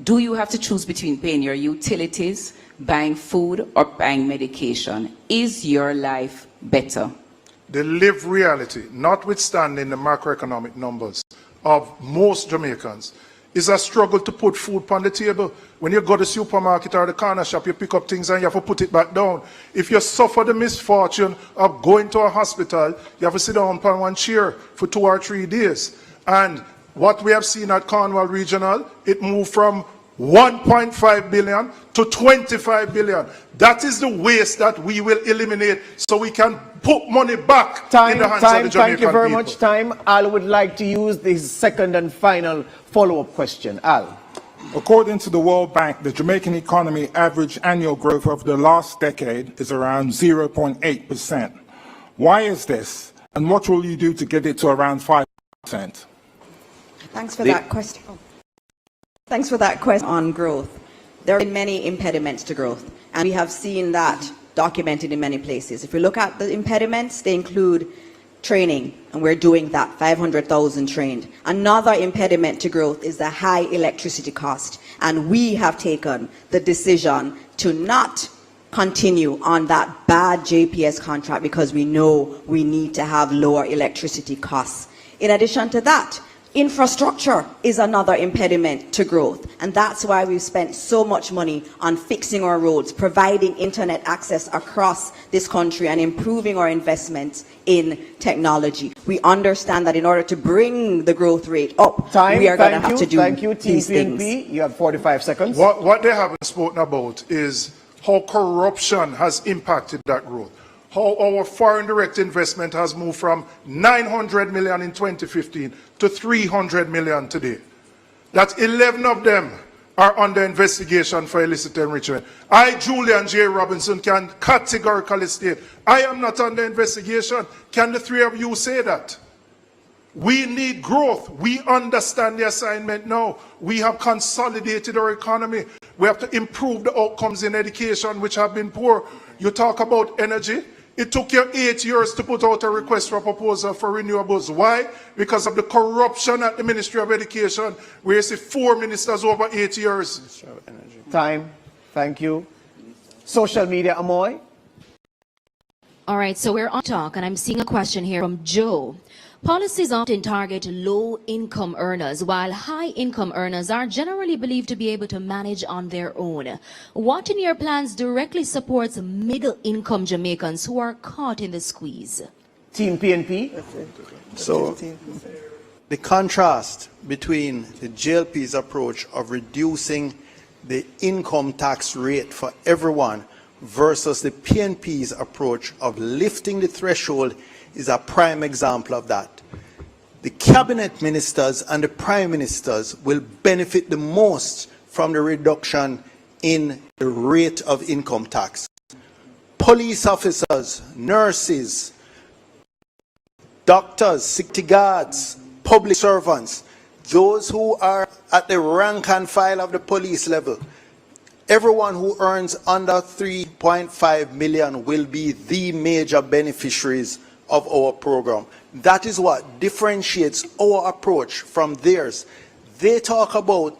Do you have to choose between paying your utilities, buying food, or buying medication? Is your life better? The lived reality, notwithstanding the macroeconomic numbers of most Jamaicans, is a struggle to put food on the table. When you go to the supermarket or the corner shop, you pick up things and you have to put it back down. If you suffer the misfortune of going to a hospital, you have to sit down on one chair for 2 or 3 days. And what we have seen at Cornwall Regional, it moved from 1.5 billion to 25 billion. That is the waste that we will eliminate so we can put money back in the hands of the Jamaican Thank you very people. much. Al would like to use this second and final follow-up question. Al. According to the World Bank, the Jamaican economy average annual growth over the last decade is around 0.8%. Why is this? And what will you do to get it to around 5%? Thanks for that question. Thanks for that question on growth. There have been many impediments to growth, and we have seen that documented in many places. If we look at the impediments, they include training, and we're doing that, 500,000 trained. Another impediment to growth is the high electricity cost, and we have taken the decision to not continue on that bad JPS contract because we know we need to have lower electricity costs. In addition to that, infrastructure is another impediment to growth, and that's why we've spent so much money on fixing our roads, providing internet access across this country, and improving our investments in technology. We understand that in order to bring the growth rate up, we are going to have to do these things. You have 45 seconds. What they haven't spoken about is how corruption has impacted that growth. How our foreign direct investment has moved from 900 million in 2015 to 300 million today. That 11 of them are under investigation for illicit enrichment. I, Julian J. Robinson, can categorically state, I am not under investigation. Can the three of you say that? We need growth. We understand the assignment now. We have consolidated our economy. We have to improve the outcomes in education, which have been poor. You talk about energy. It took you 8 years to put out a request for proposal for renewables. Why? Because of the corruption at the Ministry of Education, where you see 4 ministers over 8 years. Time. Thank you. Social media, Amoy. All right, so we're on talk, and I'm seeing a question here from Joe. Policies often target low-income earners, while high-income earners are generally believed to be able to manage on their own. What in your plans directly supports middle-income Jamaicans who are caught in the squeeze? Team PNP. So, the contrast between the JLP's approach of reducing the income tax rate for everyone versus the PNP's approach of lifting the threshold is a prime example of that. The cabinet ministers and the prime ministers will benefit the most from the reduction in the rate of income tax. Police officers, nurses, doctors, security guards, public servants, those who are at the rank and file of the police level, everyone who earns under 3.5 million will be the major beneficiaries of our program. That is what differentiates our approach from theirs. They talk about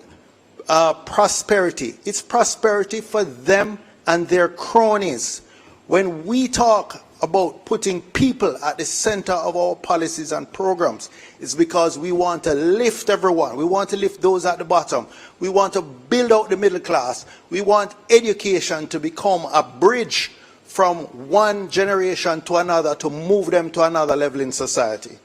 prosperity. It's prosperity for them and their cronies. When we talk about putting people at the center of our policies and programs, it's because we want to lift everyone. We want to lift those at the bottom. We want to build out the middle class. We want education to become a bridge from one generation to another to move them to another level in society.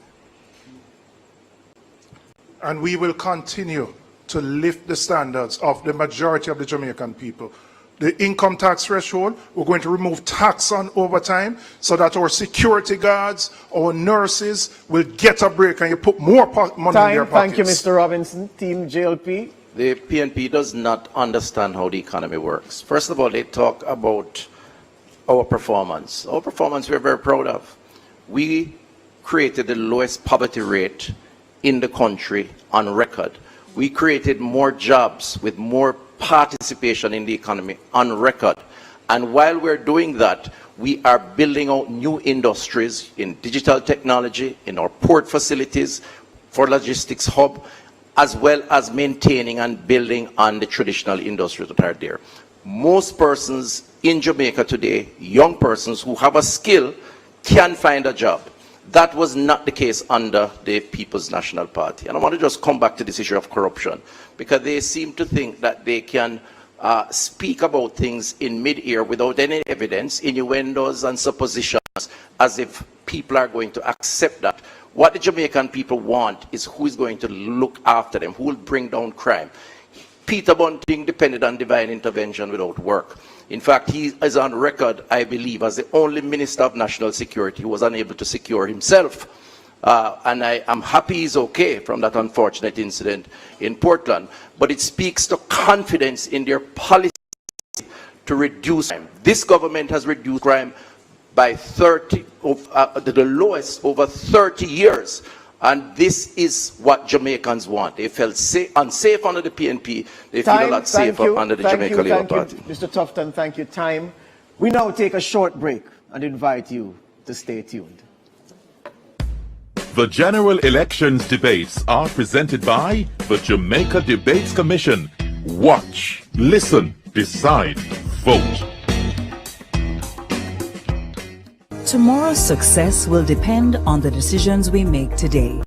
And we will continue to lift the standards of the majority of the Jamaican people. The income tax threshold, we're going to remove tax on overtime so that our security guards, our nurses will get a break and you put more money in their pockets. Thank you, Mr. Robinson. Team JLP. The PNP does not understand how the economy works. First of all, they talk about our performance. Our performance we're very proud of. We created the lowest poverty rate in the country on record. We created more jobs with more participation in the economy on record. And while we're doing that, we are building out new industries in digital technology, in our port facilities, for logistics hub, as well as maintaining and building on the traditional industries that are there. Most persons in Jamaica today, young persons who have a skill, can find a job. That was not the case under the People's National Party. And I want to just come back to this issue of corruption, because they seem to think that they can speak about things in mid-air without any evidence, innuendos and suppositions. as if people are going to accept that. What the Jamaican people want is who is going to look after them, who will bring down crime. Peter Bunting depended on divine intervention without work. In fact, he is on record, I believe, as the only Minister of National Security who was unable to secure himself. And I am happy he's okay from that unfortunate incident in Portland. But it speaks to confidence in their policy to reduce crime. This government has reduced crime by 30, the lowest over 30 years. And this is what Jamaicans want. They felt unsafe under the PNP. They feel a lot safer under the Jamaica Labour Party. Mr. Tufton, thank you. Time. We now take a short break and invite you to stay tuned. The general elections debates are presented by the Jamaica Debates Commission. Watch, listen, decide, vote. Tomorrow's success will depend on the decisions we make today.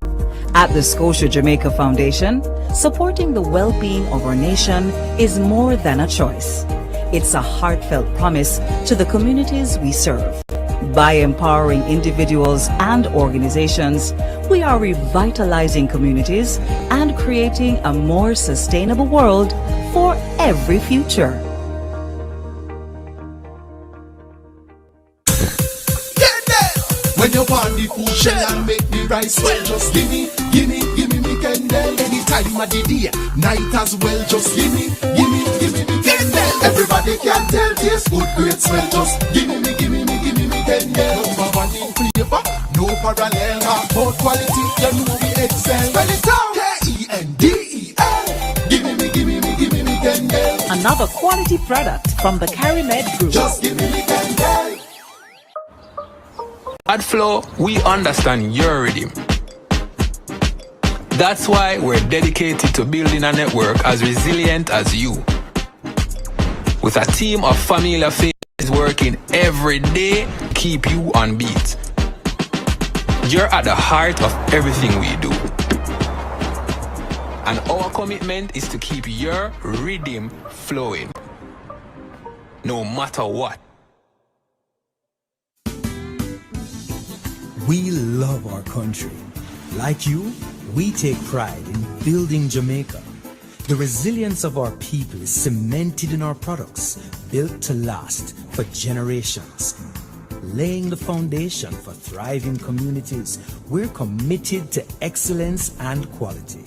At the Scotia Jamaica Foundation, supporting the well-being of our nation is more than a choice. It's a heartfelt promise to the communities we serve. By empowering individuals and organizations, we are revitalizing communities and creating a more sustainable world for every future. When you want the food shell and make the rice well, just gimme me candle. Anytime of the day, night as well, just gimme me candle. Everybody can tell taste good, great smell, just gimme me candle. Number one in flavor, no parallel, about quality, you know we excel. Spell it out, K-E-N-D-E-L. Gimme me candle. Another quality product from the Carimed Group. Just gimme me candle. At Flow, we understand your rhythm. That's why we're dedicated to building a network as resilient as you. With a team of familiar faces working every day to keep you on beat. You're at the heart of everything we do. And our commitment is to keep your rhythm flowing. No matter what. We love our country. Like you, we take pride in building Jamaica. The resilience of our people is cemented in our products, built to last for generations. Laying the foundation for thriving communities, we're committed to excellence and quality.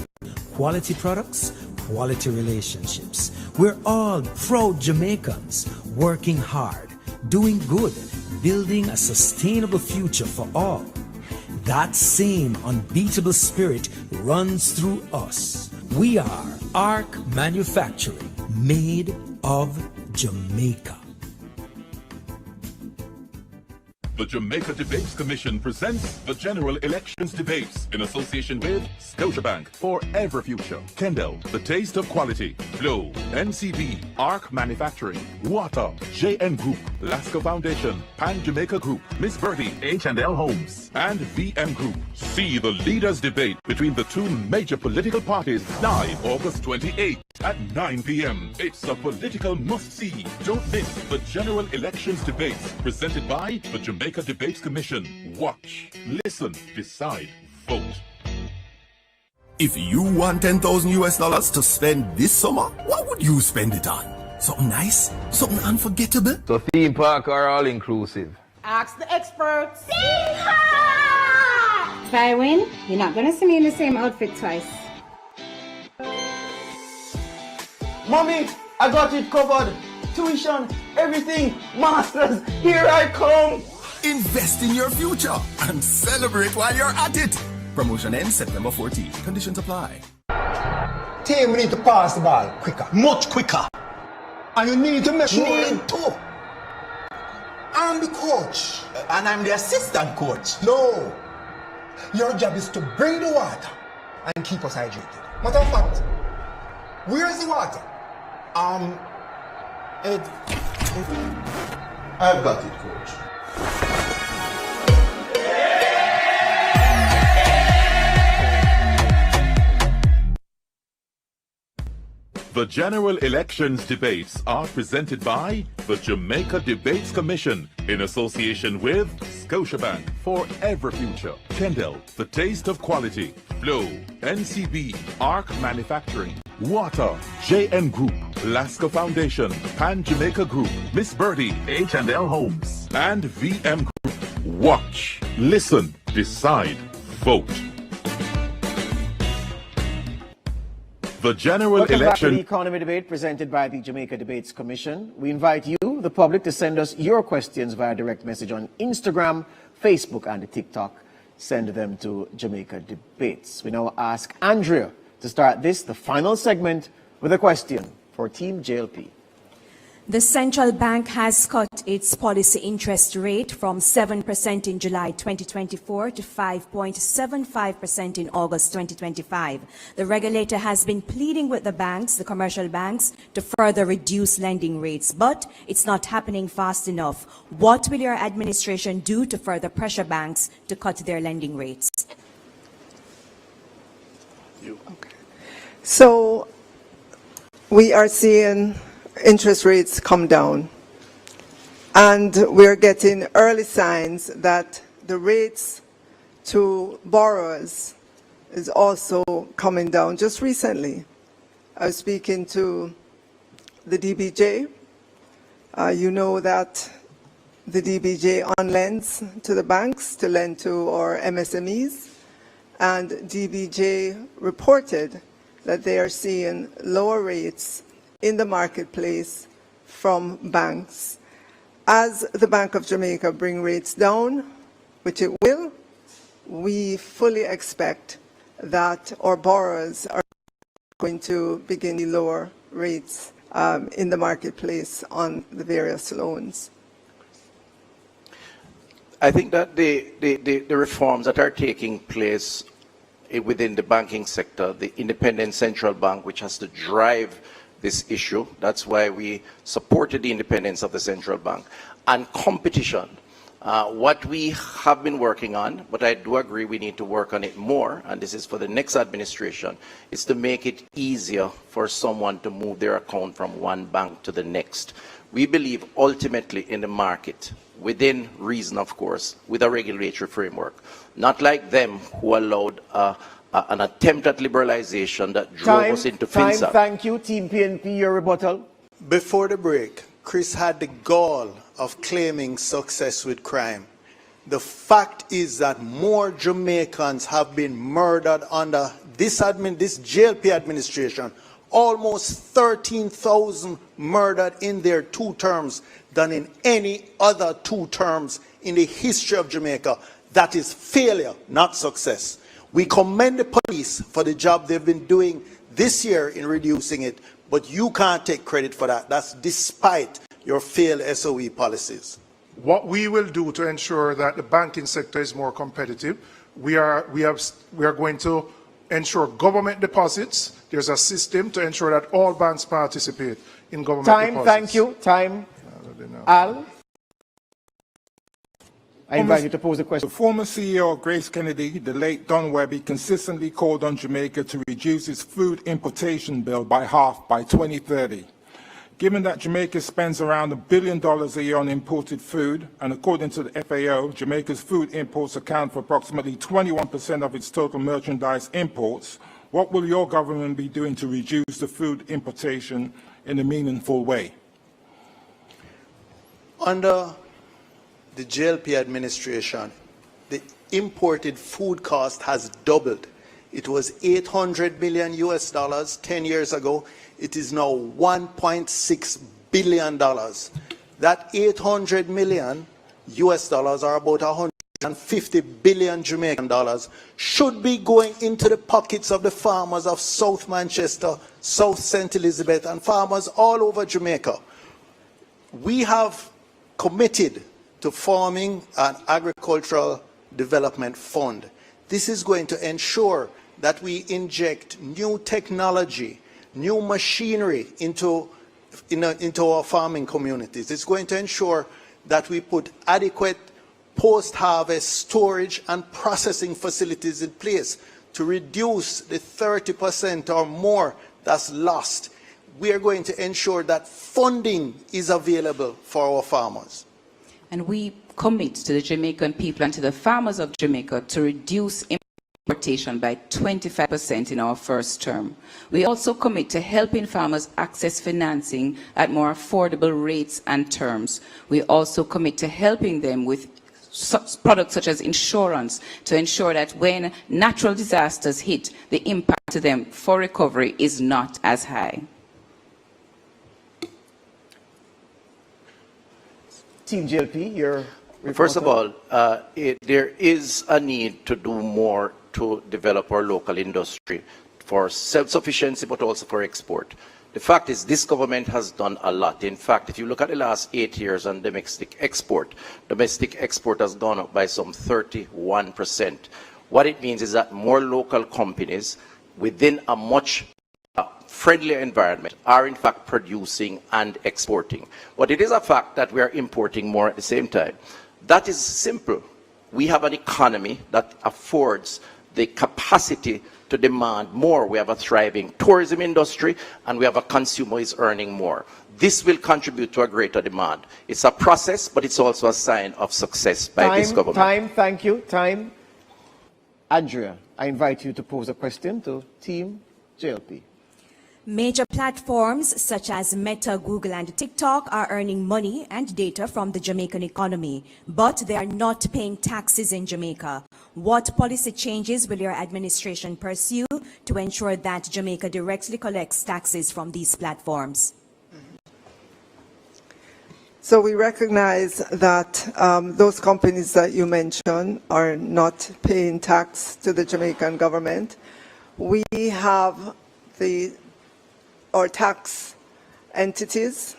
Quality products, quality relationships. We're all proud Jamaicans, working hard, doing good, building a sustainable future for all. That same unbeatable spirit runs through us. We are ARC Manufacturing, made of Jamaica. The Jamaica Debates Commission presents the General Elections Debates in association with Scotiabank, Forever Future, Kendall, The Taste of Quality, Flow, NCB, ARC Manufacturing, Water, JN Group, Lasco Foundation, Pan Jamaica Group, Miss Bertie, H&L Homes, and VM Group. See the leaders' debate between the two major political parties live August 28th at 9 p.m. It's a political must-see. Don't miss the General Elections Debates presented by the Jamaica Debates Commission. Watch, listen, decide, vote. If you want $10,000 to spend this summer, what would you spend it on? Something nice? Something unforgettable? So theme park or all inclusive? Ask the experts. If I win, you're not gonna see me in the same outfit twice. Mommy, I got it covered. Tuition, everything, masters, here I come. Invest in your future and celebrate while you're at it. Promotion ends September 14. Conditions apply. Team, we need to pass the ball quicker, much quicker. And you need to make sure too. I'm the coach. And I'm the assistant coach. No. Your job is to bring the water and keep us hydrated. Matter of fact, where's the water? I've got it, coach. The The general elections debates are presented by the Jamaica Debates Commission in association with Scotiabank for Every Future, Kendall, The Taste of Quality, Flow, NCB, Arc Manufacturing, Water, JN Group, Lasco Foundation, Pan Jamaica Group, Miss Birdie, H&L Homes, and VM Group. Watch, listen, decide, vote. The general Welcome back to election. the economy debate presented by the Jamaica Debates Commission. We invite you, the public, to send us your questions via direct message on Instagram, Facebook, and TikTok. Send them to Jamaica Debates. We now ask Andrea to start the final segment, with a question for Team JLP. The central bank has cut its policy interest rate from 7% in July 2024 to 5.75% in August 2025. The regulator has been pleading with the banks, the commercial banks, to further reduce lending rates, but it's not happening fast enough. What will your administration do to further pressure banks to cut their lending rates? So we are seeing interest rates come down, and we're getting early signs that the rates to borrowers is also coming down. Just recently, I was speaking to the DBJ. You know that the DBJ on-lends to the banks to lend to our MSMEs, and DBJ reported that they are seeing lower rates in the marketplace from banks. As the Bank of Jamaica bring rates down, which it will, we fully expect that our borrowers are going to begin to lower rates in the marketplace on the various loans. I think that the reforms that are taking place within the banking sector, the independent central bank, which has to drive this issue. That's why we supported the independence of the central bank. And competition, what we have been working on, but I do agree we need to work on it more, and this is for the next administration, is to make it easier for someone to move their account from one bank to the next. We believe ultimately in the market, within reason, of course, with a regulatory framework, not like them who allowed an attempt at liberalization that drove us into FinSA. Thank you, Team PNP, your rebuttal. Before the break, Chris had the gall of claiming success with crime. The fact is that more Jamaicans have been murdered under this JLP administration, almost 13,000 murdered in their 2 terms than in any other 2 terms in the history of Jamaica. That is failure, not success. We commend the police for the job they've been doing this year in reducing it, but you can't take credit for that. That's despite your failed SOE policies. What we will do to ensure that the banking sector is more competitive, we are going to ensure government deposits. There's a system to ensure that all banks participate in government deposits. Thank you. Al? I invite you to pose a question. The former CEO of Grace Kennedy, the late Don Webby, consistently called on Jamaica to reduce its food importation bill by half by 2030. Given that Jamaica spends around $1 billion a year on imported food, and according to the FAO, Jamaica's food imports account for approximately 21% of its total merchandise imports, what will your government be doing to reduce the food importation in a meaningful way? Under the JLP administration, the imported food cost has doubled. It was $800 million US 10 years ago. It is now $1.6 billion. That 800 million US dollars, or about 150 billion Jamaican dollars, should be going into the pockets of the farmers of South Manchester, South St. Elizabeth, and farmers all over Jamaica. We have committed to forming an agricultural development fund. This is going to ensure that we inject new technology, new machinery into our farming communities. It's going to ensure that we put adequate post-harvest storage and processing facilities in place to reduce the 30% or more that's lost. we are going to ensure that funding is available for our farmers. And we commit to the Jamaican people and to the farmers of Jamaica to reduce importation by 25% in our first term. We also commit to helping farmers access financing at more affordable rates and terms. We also commit to helping them with products such as insurance to ensure that when natural disasters hit, the impact to them for recovery is not as high. Team JLP, your report. First of all, there is a need to do more to develop our local industry for self-sufficiency, but also for export. The fact is this government has done a lot. In fact, if you look at the last 8 years on domestic export has gone up by some 31%. What it means is that more local companies within a much friendlier environment are in fact producing and exporting. But it is a fact that we are importing more at the same time. That is simple. We have an economy that affords the capacity to demand more. We have a thriving tourism industry and we have a consumer who is earning more. This will contribute to a greater demand. It's a process, but it's also a sign of success by this government. Thank you. Time. Andrea, I invite you to pose a question to Team JLP. Major platforms such as Meta, Google, and TikTok are earning money and data from the Jamaican economy, but they are not paying taxes in Jamaica. What policy changes will your administration pursue to ensure that Jamaica directly collects taxes from these platforms? So we recognize that those companies that you mentioned are not paying tax to the Jamaican government. We have our tax entities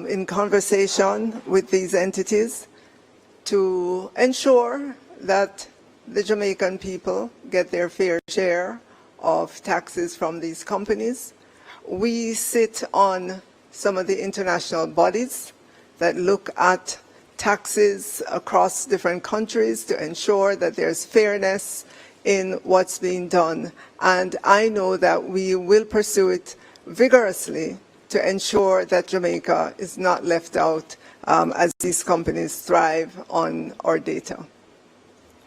in conversation with these entities to ensure that the Jamaican people get their fair share of taxes from these companies. We sit on some of the international bodies that look at taxes across different countries to ensure that there's fairness in what's being done. And I know that we will pursue it vigorously to ensure that Jamaica is not left out as these companies thrive on our data.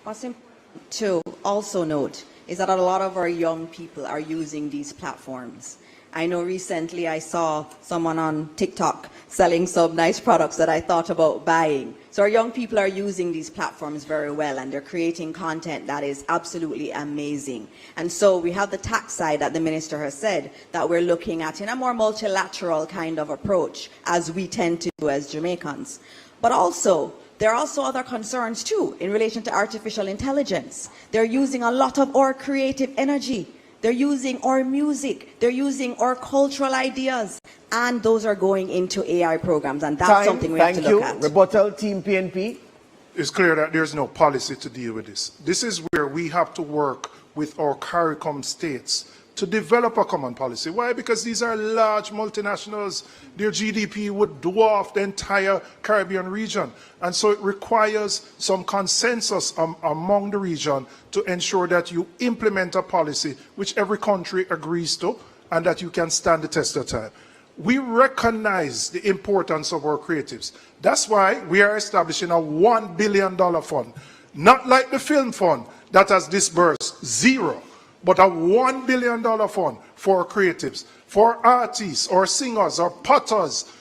What's important to also note is that a lot of our young people are using these platforms. I know recently I saw someone on TikTok selling some nice products that I thought about buying. So our young people are using these platforms very well and they're creating content that is absolutely amazing. And so we have the tax side that the minister has said that we're looking at in a more multilateral kind of approach as we tend to do as Jamaicans. But also, there are also other concerns too in relation to artificial intelligence. They're using a lot of our creative energy. They're using our music, they're using our cultural ideas, and those are going into AI programs, and that's something we have to look at. Thank you. Rebuttal, Team PNP. It's clear that there's no policy to deal with this. This is where we have to work with our CARICOM states to develop a common policy. Why? Because these are large multinationals. Their GDP would dwarf the entire Caribbean region. And so it requires some consensus among the region to ensure that you implement a policy which every country agrees to and that you can stand the test of time. We recognize the importance of our creatives. That's why we are establishing a $1 billion fund. Not like the film fund that has disbursed zero, but a $1 billion fund for creatives, for artists or singers or potters,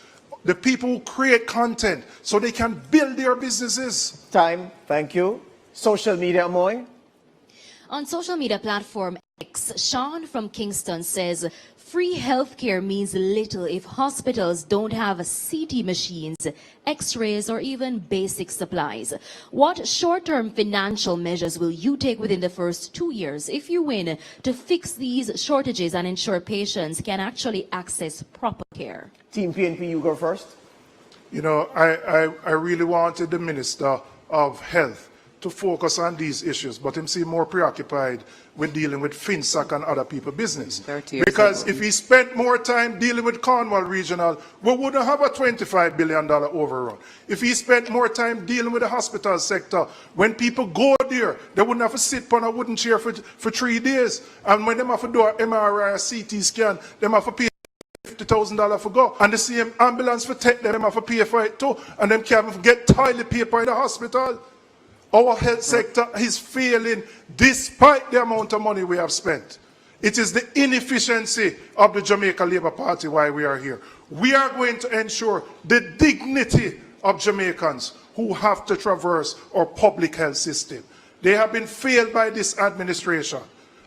the people who create content so they can build their businesses. Time, thank you. Social media, Amoy. On social media platform X, Sean from Kingston says, free healthcare means little if hospitals don't have CT machines, x-rays, or even basic supplies. What short-term financial measures will you take within the first 2 years, if you win, to fix these shortages and ensure patients can actually access proper care? Team PNP, you go first. You know, I really wanted the Minister of Health to focus on these issues, but him seem more preoccupied with dealing with FinSAC and other people's business. Because if he spent more time dealing with Cornwall Regional, we wouldn't have a $25 billion overrun. If he spent more time dealing with the hospital sector, when people go there, they wouldn't have to sit on a wooden chair for 3 days. And when they have to do an MRI or CT scan, they have to pay $50,000 for go. And the same ambulance for take them have to pay for it too. And them can't get toilet paper in the hospital. Our health sector is failing despite the amount of money we have spent. It is the inefficiency of the Jamaica Labour Party why we are here. We are going to ensure the dignity of Jamaicans who have to traverse our public health system. They have been failed by this administration.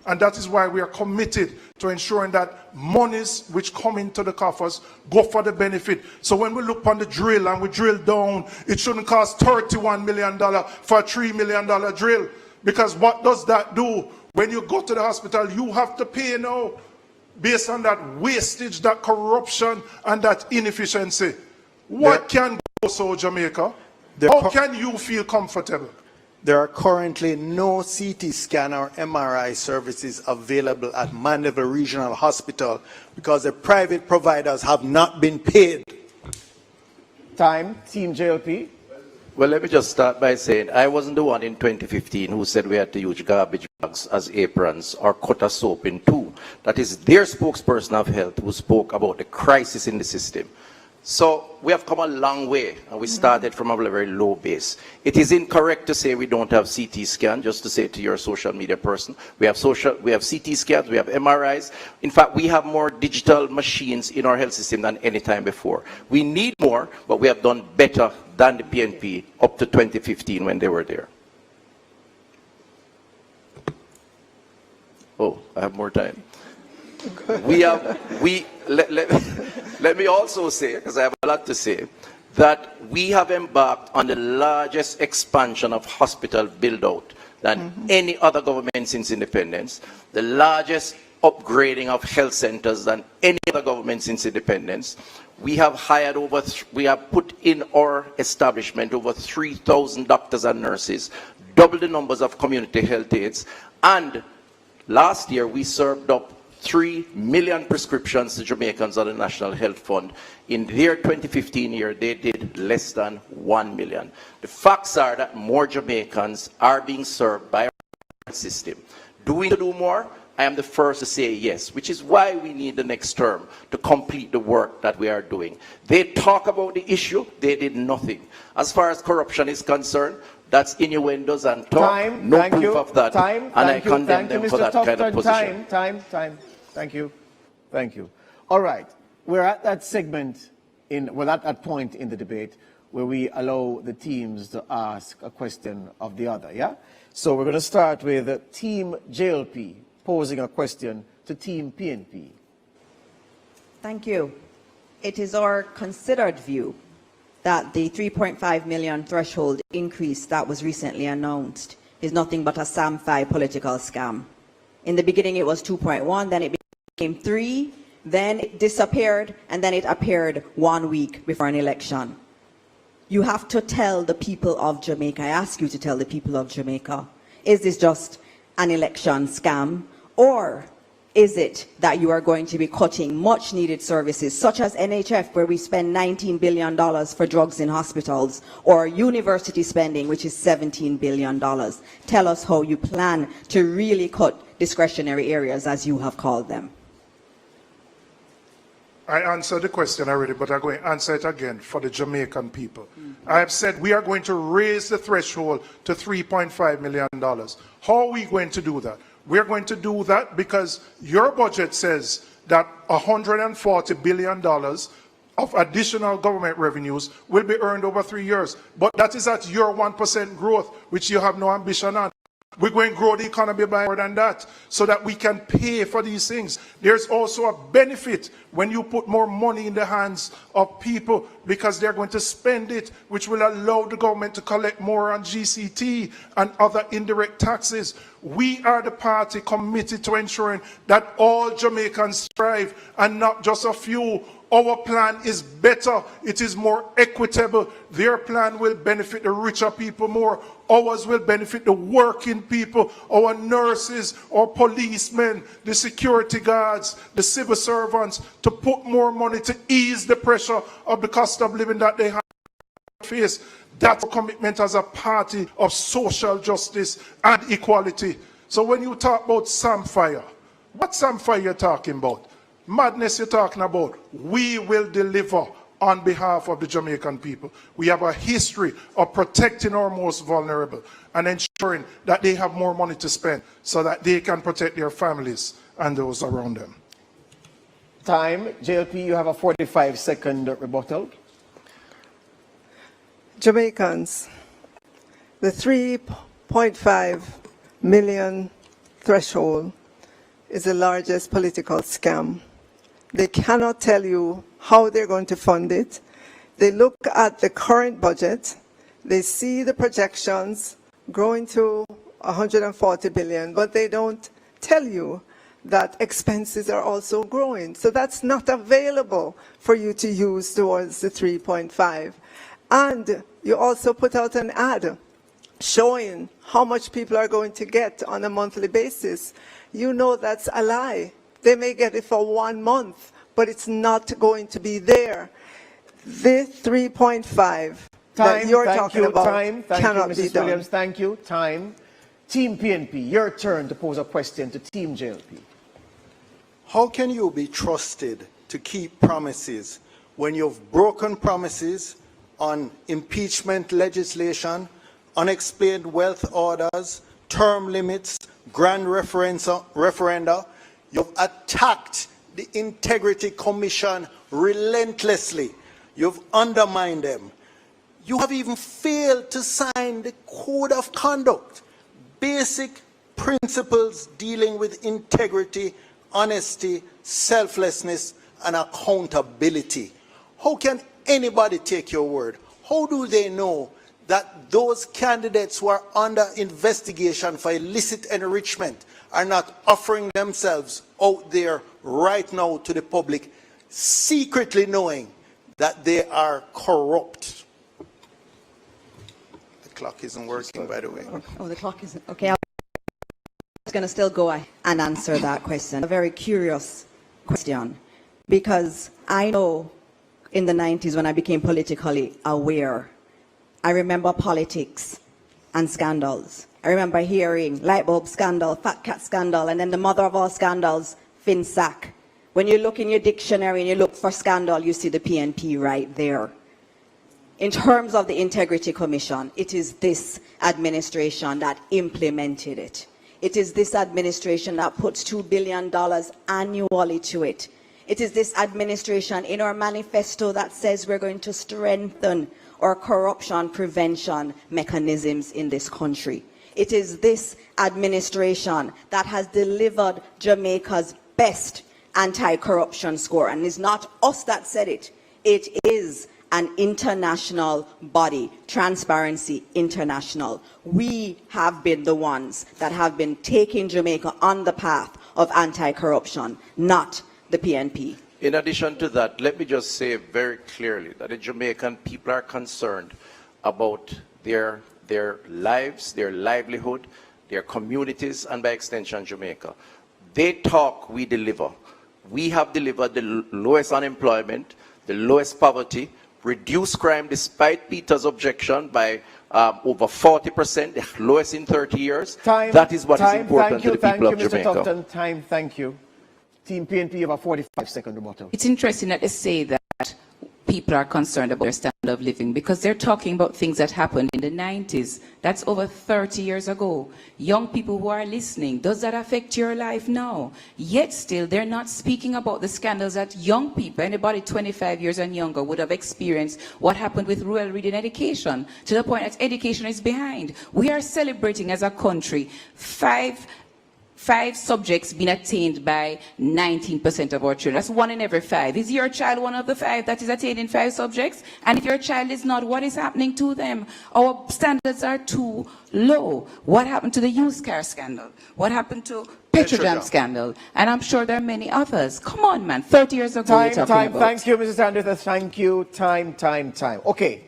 And that is why we are committed to ensuring that monies which come into the coffers go for the benefit. So when we look on the drill and we drill down, it shouldn't cost $31 million for a $3 million drill. Because what does that do? When you go to the hospital, you have to pay now based on that wastage, that corruption, and that inefficiency. What can go so, Jamaica? How can you feel comfortable? There are currently no CT scan or MRI services available at Mandeville Regional Hospital because the private providers have not been paid. Time, Team JLP. Well, let me just start by saying I wasn't the one in 2015 who said we had to use garbage bags as aprons or cut a soap in two. That is their spokesperson of health who spoke about the crisis in the system. So we have come a long way, and we started from a very low base. It is incorrect to say we don't have CT scan, just to say to your social media person. We have CT scans, we have MRIs. In fact, we have more digital machines in our health system than any time before. We need more, but we have done better than the PNP up to 2015 when they were there. Oh, I have more time. Let me also say, because I have a lot to say, that we have embarked on the largest expansion of hospital build-out than any other government since independence, the largest upgrading of health centers than any other government since independence. We have hired we have put in our establishment over 3,000 doctors and nurses, double the numbers of community health aides, and last year we served up 3 million prescriptions to Jamaicans on the National Health Fund. In their 2015 year, they did less than 1 million. The facts are that more Jamaicans are being served by our system. Do we need to do more? I am the first to say yes, which is why we need the next term to complete the work that we are doing. They talk about the issue, they did nothing. As far as corruption is concerned, that's innuendos and talk, no proof of that, and I condemn them for that kind of position. Time. Thank you. All right, we're at that segment, we're at that point in the debate where we allow the teams to ask a question of the other, yeah? So we're going to start with Team JLP posing a question to Team PNP. Thank you. It is our considered view that the 3.5 million threshold increase that was recently announced is nothing but a Sam-Fi political scam. In the beginning it was 2.1, then it became 3, then it disappeared, and then it appeared 1 week before an election. You have to tell the people of Jamaica, I ask you to tell the people of Jamaica, is this just an election scam, or is it that you are going to be cutting much needed services such as NHF, where we spend $19 billion for drugs in hospitals, or university spending, which is $17 billion? Tell us how you plan to really cut discretionary areas, as you have called them. I answered the question already, but I'm going to answer it again for the Jamaican people. I have said we are going to raise the threshold to $3.5 million. How are we going to do that? We're going to do that because your budget says that $140 billion of additional government revenues will be earned over 3 years. But that is at your 1% growth, which you have no ambition on. We're going to grow the economy by more than that so that we can pay for these things. There's also a benefit when you put more money in the hands of people because they're going to spend it, which will allow the government to collect more on GCT and other indirect taxes. We are the party committed to ensuring that all Jamaicans thrive and not just a few. Our plan is better. It is more equitable. Their plan will benefit the richer people more. Ours will benefit the working people, our nurses, our policemen, the security guards, the civil servants, to put more money to ease the pressure of the cost of living that they have to face. That's our commitment as a party of social justice and equality. So when you talk about Sam Fire, what Sam Fire are you talking about? madness you're talking about, we will deliver on behalf of the Jamaican people. We have a history of protecting our most vulnerable and ensuring that they have more money to spend so that they can protect their families and those around them. Time. JLP, you have a 45-second rebuttal. Jamaicans, the 3.5 million threshold is the largest political scam. They cannot tell you how they're going to fund it. They look at the current budget, they see the projections growing to 140 billion, but they don't tell you that expenses are also growing. So that's not available for you to use towards the 3.5. And you also put out an ad showing how much people are going to get on a monthly basis. You know that's a lie. They may get it for 1 month, but it's not going to be there. The 3.5 that you're talking about cannot be done. Williams, thank you. Time. Team PNP, your turn to pose a question to Team JLP. How can you be trusted to keep promises when you've broken promises on impeachment legislation, unexplained wealth orders, term limits, grand referenda? You've attacked the Integrity Commission relentlessly. You've undermined them. You have even failed to sign the Code of Conduct, basic principles dealing with integrity, honesty, selflessness, and accountability. How can anybody take your word? How do they know that those candidates who are under investigation for illicit enrichment are not offering themselves out there right now to the public, secretly knowing that they are corrupt? The clock isn't working, by the way. Oh, the clock isn't. Okay, I'm going to still go and answer that question. A very curious question, because I know in the 90s when I became politically aware, I remember politics and scandals. I remember hearing light bulb scandal, fat cat scandal, and then the mother of all scandals, FinSac. When you look in your dictionary and you look for scandal, you see the PNP right there. In terms of the Integrity Commission, it is this administration that implemented it. It is this administration that puts $2 billion annually to it. It is this administration in our manifesto that says we're going to strengthen our corruption prevention mechanisms in this country. It is this administration that has delivered Jamaica's best anti-corruption score. And it's not us that said it. It is an international body, Transparency International. We have been the ones that have been taking Jamaica on the path of anti-corruption, not the PNP. In addition to that, let me just say very clearly that the Jamaican people are concerned about their lives, their livelihood, their communities, and by extension, Jamaica. They talk, we deliver. We have delivered the lowest unemployment, the lowest poverty, reduced crime despite Peter's objection by over 40%, the lowest in 30 years. Time. That is what is important to the people of Jamaica. Mr. Tufton. Time, thank you. Team PNP, you have a 45-second rebuttal. It's interesting that they say that people are concerned about their standard of living because they're talking about things that happened in the 90s. That's over 30 years ago. Young people who are listening, does that affect your life now? Yet still, they're not speaking about the scandals that young people, anybody 25 years and younger, would have experienced what happened with rural reading education, to the point that education is behind. We are celebrating as a country five subjects being attained by 19% of our children. That's 1 in every 5. Is your child one of the 5 that is attained in 5 subjects? And if your child is not, what is happening to them? Our standards are too low. What happened to the used car scandal? What happened to Petrojam scandal? And I'm sure there are many others. Come on, man. 30 years ago, we're talking about. Thank you, Mrs. Anderson. Thank you. Time. Okay.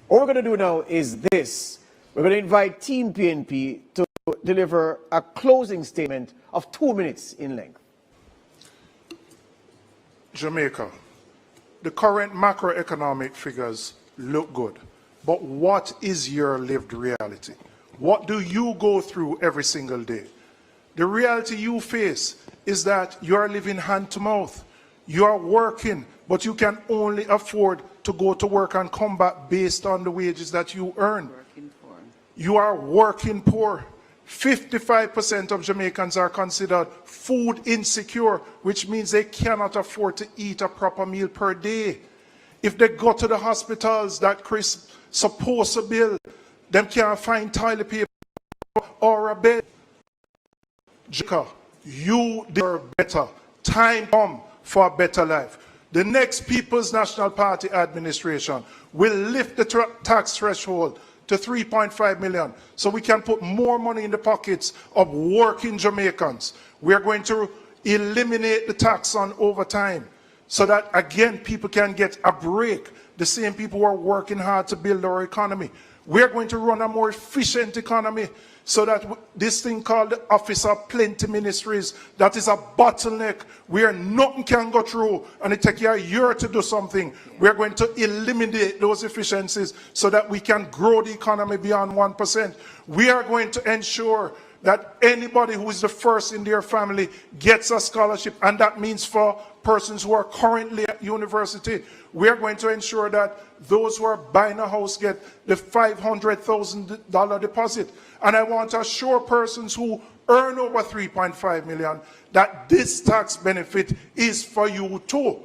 What we're going to do now is this. We're going to invite Team PNP to deliver a closing statement of 2 minutes in length. Jamaica, the current macroeconomic figures look good, but what is your lived reality? What do you go through every single day? The reality you face is that you are living hand to mouth. You are working, but you can only afford to go to work and come back based on the wages that you earn. You are working poor. 55% of Jamaicans are considered food insecure, which means they cannot afford to eat a proper meal per day. If they go to the hospitals that Chris supposed to build, them can't find toilet paper or a bed. Jamaica, you deserve better. Time come for a better life. The next People's National Party administration will lift the tax threshold to 3.5 million so we can put more money in the pockets of working Jamaicans. We are going to eliminate the tax on overtime so that, again, people can get a break. The same people who are working hard to build our economy. We are going to run a more efficient economy so that this thing called the Office of Plenty Ministries, that is a bottleneck where nothing can go through and it takes you a year to do something. We are going to eliminate those efficiencies so that we can grow the economy beyond 1%. We are going to ensure that anybody who is the first in their family gets a scholarship, and that means for persons who are currently at university. We are going to ensure that those who are buying a house get the $500,000 deposit. And I want to assure persons who earn over 3.5 million that this tax benefit is for you too.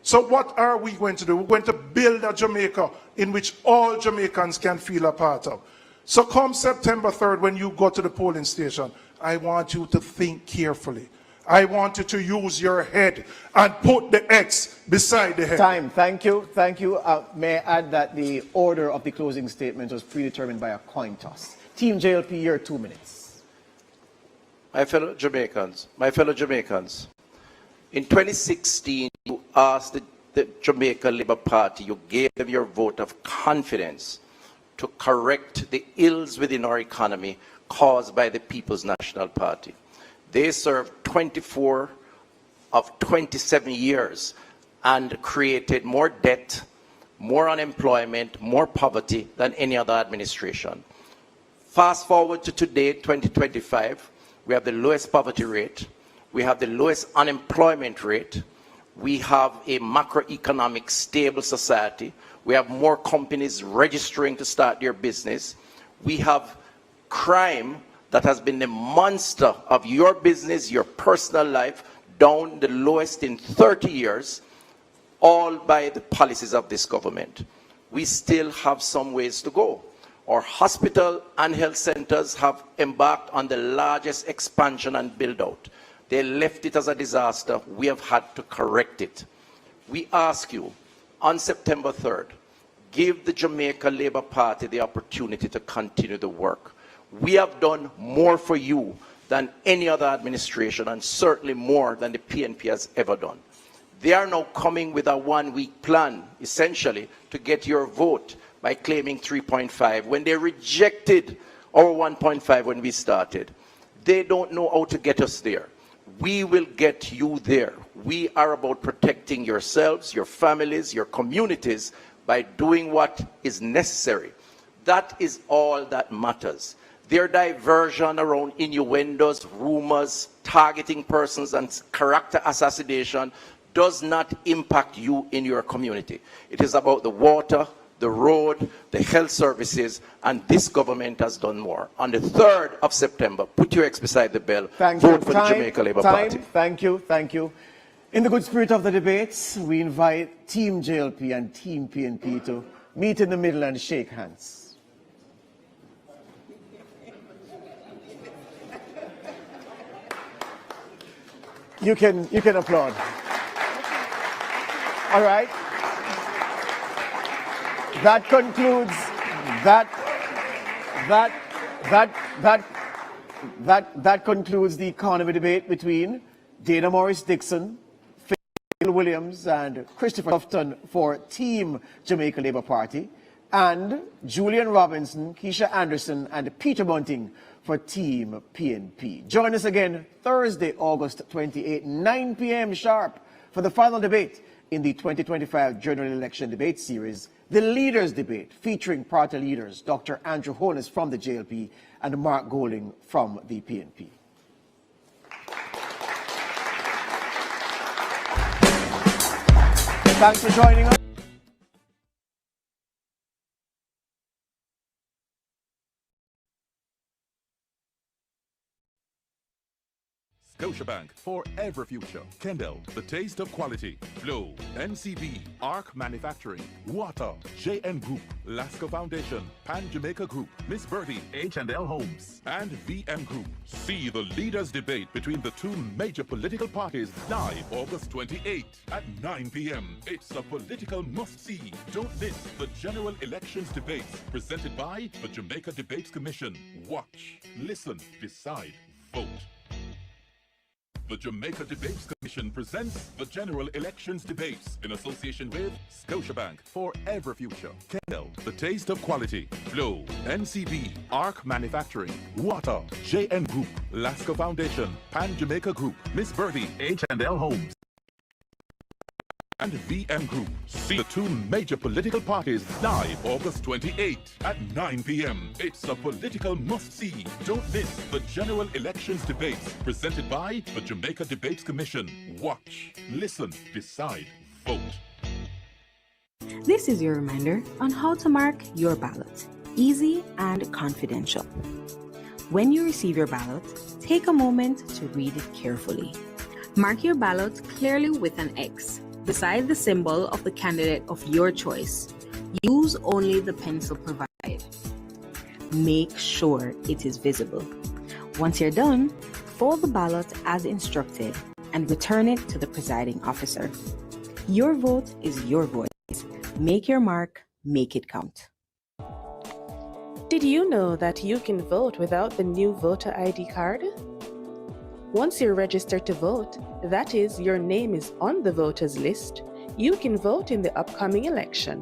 So what are we going to do? We're going to build a Jamaica in which all Jamaicans can feel a part of. So come September 3rd, when you go to the polling station, I want you to think carefully. I want you to use your head and put the X beside the head. Time. Thank you. Thank you. May I add that the order of the closing statement was predetermined by a coin toss. Team JLP, your 2 minutes. My fellow Jamaicans, in 2016, you asked the Jamaica Labour Party, you gave them your vote of confidence to correct the ills within our economy caused by the People's National Party. They served 24 of 27 years and created more debt, more unemployment, more poverty than any other administration. Fast forward to today, 2025, we have the lowest poverty rate, we have the lowest unemployment rate, we have a macroeconomic stable society, we have more companies registering to start their business, we have crime that has been the monster of your business, your personal life, down the lowest in 30 years, all by the policies of this government. We still have some ways to go. Our hospital and health centers have embarked on the largest expansion and build out. They left it as a disaster. We have had to correct it. We ask you, on September 3rd, give the Jamaica Labour Party the opportunity to continue the work. We have done more for you than any other administration, and certainly more than the PNP has ever done. They are now coming with a one-week plan, essentially, to get your vote by claiming 3.5 when they rejected our 1.5 when we started. They don't know how to get us there. We will get you there. We are about protecting yourselves, your families, your communities by doing what is necessary. That is all that matters. Their diversion around innuendos, rumors, targeting persons, and character assassination does not impact you in your community. It is about the water, the road, the health services, and this government has done more. On the 3rd of September, put your X beside the bell, vote for the Jamaica Labour Party. Thank you, thank you. In the good spirit of the debates, we invite Team JLP and Team PNP to meet in the middle and shake hands. You can applaud. All right. That concludes that concludes the economy debate between Dana Morris Dixon, Phil Williams, and Christopher Tufton for Team Jamaica Labour Party, and Julian Robinson, Keisha Anderson, and Peter Bunting for Team PNP. Join us again Thursday, August 28, 9 p.m. sharp for the final debate in the 2025 General Election Debate Series, the Leaders Debate, featuring party leaders Dr. Andrew Holness from the JLP and Mark Golding from the PNP. Thanks for joining us. Scotiabank, for every future. Kendall, the taste of quality. Flow, NCB, Arc Manufacturing, Water, JN Group, Lasco Foundation, Pan Jamaica Group, Miss Birdie, H&L Homes, and VM Group. See the leaders' debate between the two major political parties live August 28 at 9 p.m. It's a political must-see. Don't miss the general elections debates presented by the Jamaica Debates Commission. Watch, listen, decide, vote. The Jamaica Debates Commission presents the General Elections Debates in association with Scotiabank, for every future. Kendall, the taste of quality. Flow, NCB, Arc Manufacturing, Water, JN Group, Lasco Foundation, Pan Jamaica Group, Miss Birdie, H&L Homes, and VM Group. See the two major political parties live August 28 at 9 p.m. It's a political must-see. Don't miss the general elections debates presented by the Jamaica Debates Commission. Watch, listen, decide, vote. This is your reminder on how to mark your ballot. Easy and confidential. When you receive your ballot, take a moment to read it carefully. Mark your ballot clearly with an X beside the symbol of the candidate of your choice. Use only the pencil provided. Make sure it is visible. Once you're done, fold the ballot as instructed and return it to the presiding officer. Your vote is your voice. Make your mark, make it count. Did you know that you can vote without the new voter ID card? Once you're registered to vote, that is, your name is on the voters list, you can vote in the upcoming election.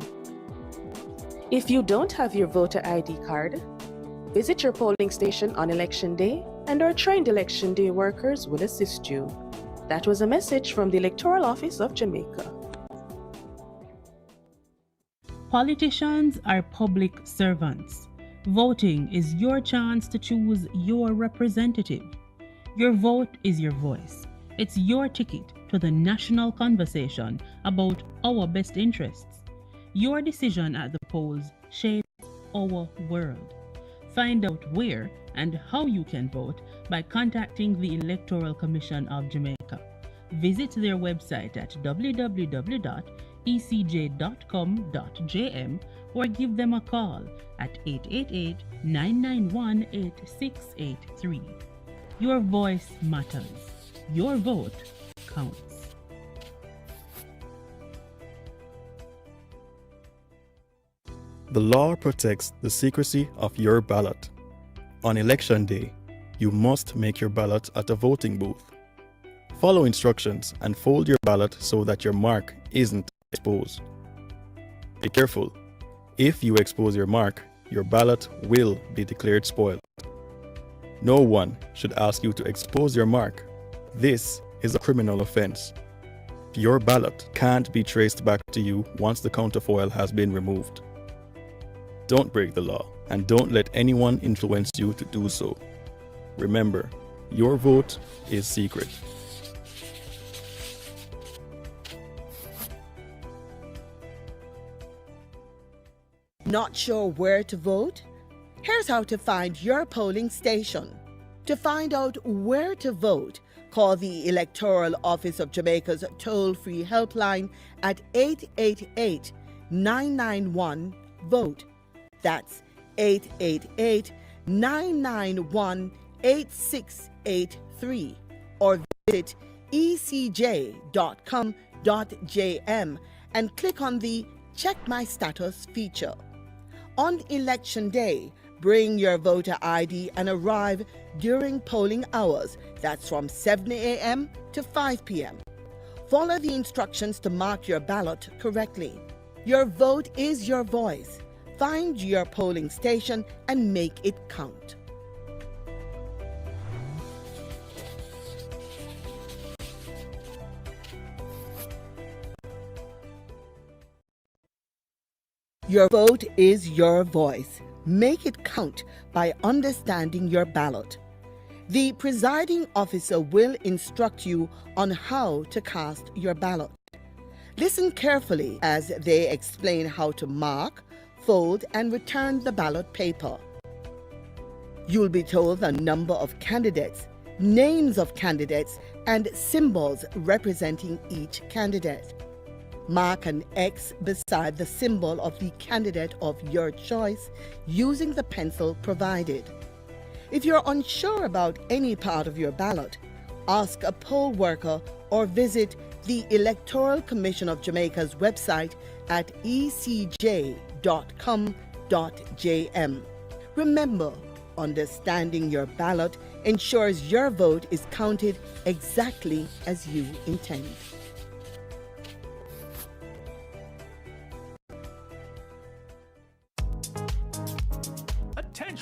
If you don't have your voter ID card, visit your polling station on election day and our trained election day workers will assist you. That was a message from the Electoral Office of Jamaica. Politicians are public servants. Voting is your chance to choose your representative. Your vote is your voice. It's your ticket to the national conversation about our best interests. Your decision at the polls shapes our world. Find out where and how you can vote by contacting the Electoral Commission of Jamaica. Visit their website at www.ecj.com.jm or give them a call at 888-991-8683. Your voice matters. Your vote counts. The law protects the secrecy of your ballot. On election day, you must make your ballot at a voting booth. Follow instructions and fold your ballot so that your mark isn't exposed. Be careful. If you expose your mark, your ballot will be declared spoiled. No one should ask you to expose your mark. This is a criminal offense. Your ballot can't be traced back to you once the counterfoil has been removed. Don't break the law and don't let anyone influence you to do so. Remember, your vote is secret. Not sure where to vote? Here's how to find your polling station. To find out where to vote, call the Electoral Office of Jamaica's toll-free helpline at 888-991-VOTE. That's 888-991-8683. Or visit ecj.com.jm and click on the Check My Status feature. On election day, bring your voter ID and arrive during polling hours. That's from 7 a.m. to 5 p.m. Follow the instructions to mark your ballot correctly. Your vote is your voice. Find your polling station and make it count. Your vote is your voice. Make it count by understanding your ballot. The presiding officer will instruct you on how to cast your ballot. Listen carefully as they explain how to mark, fold, and return the ballot paper. You'll be told the number of candidates, names of candidates, and symbols representing each candidate. Mark an X beside the symbol of the candidate of your choice using the pencil provided. If you're unsure about any part of your ballot, ask a poll worker or visit the Electoral Commission of Jamaica's website at ecj.com.jm. Remember, understanding your ballot ensures your vote is counted exactly as you intend.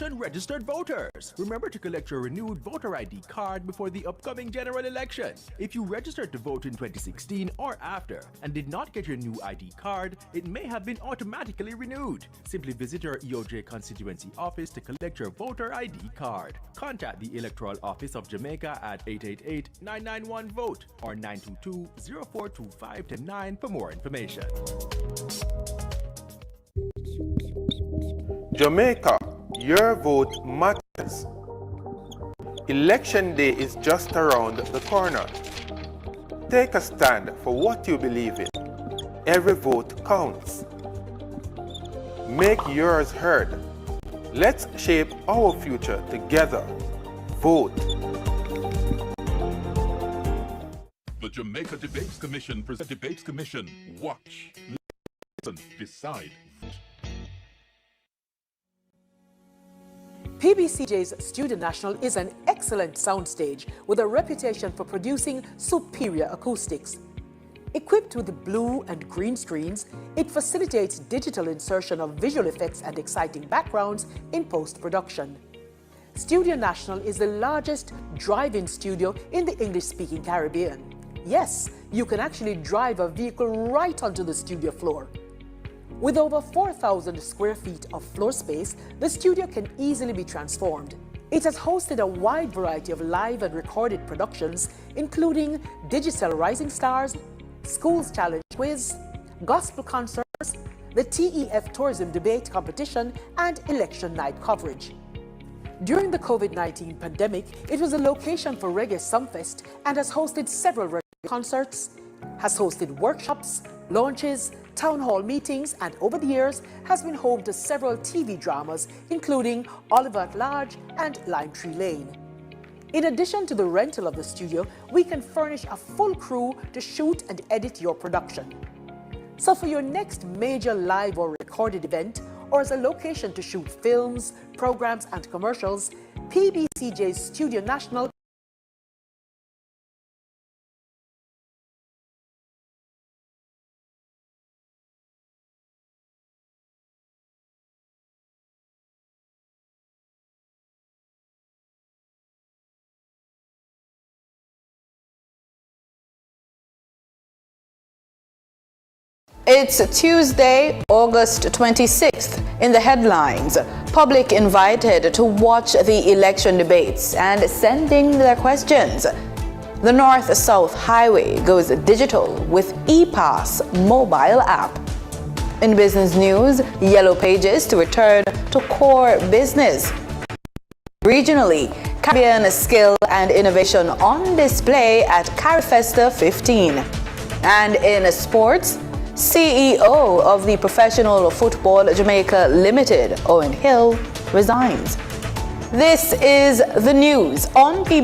Attention registered voters! Remember to collect your renewed voter ID card before the upcoming general election. If you registered to vote in 2016 or after and did not get your new ID card, it may have been automatically renewed. Simply visit your EOJ constituency office to collect your voter ID card. Contact the Electoral Office of Jamaica at 888-991-VOTE or 922-0425-9 for more information. Jamaica, your vote matters. Election day is just around the corner. Take a stand for what you believe in. Every vote counts. Make yours heard. Let's shape our future together. Vote. The Jamaica Debates Commission presents Debates Commission. Watch, listen, decide. PBCJ's Studio National is an excellent soundstage with a reputation for producing superior acoustics. Equipped with blue and green screens, it facilitates digital insertion of visual effects and exciting backgrounds in post-production. Studio National is the largest drive-in studio in the English-speaking Caribbean. Yes, you can actually drive a vehicle right onto the studio floor. With over 4,000 square feet of floor space, the studio can easily be transformed. It has hosted a wide variety of live and recorded productions, including Digital Rising Stars, Schools Challenge Quiz, gospel concerts, the TEF Tourism Debate Competition, and election night coverage. During the COVID-19 pandemic, it was a location for Reggae Sumfest and has hosted several reggae concerts, has hosted workshops, launches, town hall meetings, and over the years has been home to several TV dramas, including Oliver at Large and Lime Tree Lane. In addition to the rental of the studio, we can furnish a full crew to shoot and edit your production. So for your next major live or recorded event, or as a location to shoot films, programs, and commercials, PBCJ's Studio National It's Tuesday, August 26th. In the headlines, public invited to watch the election debates and sending their questions. The North-South Highway goes digital with ePass mobile app. In business news, Yellow Pages to return to core business. Regionally, Caribbean skill and innovation on display at CariFesta 15. And in sports, CEO of the Professional Football Jamaica Limited, Owen Hill, resigns. This is the news on PBC.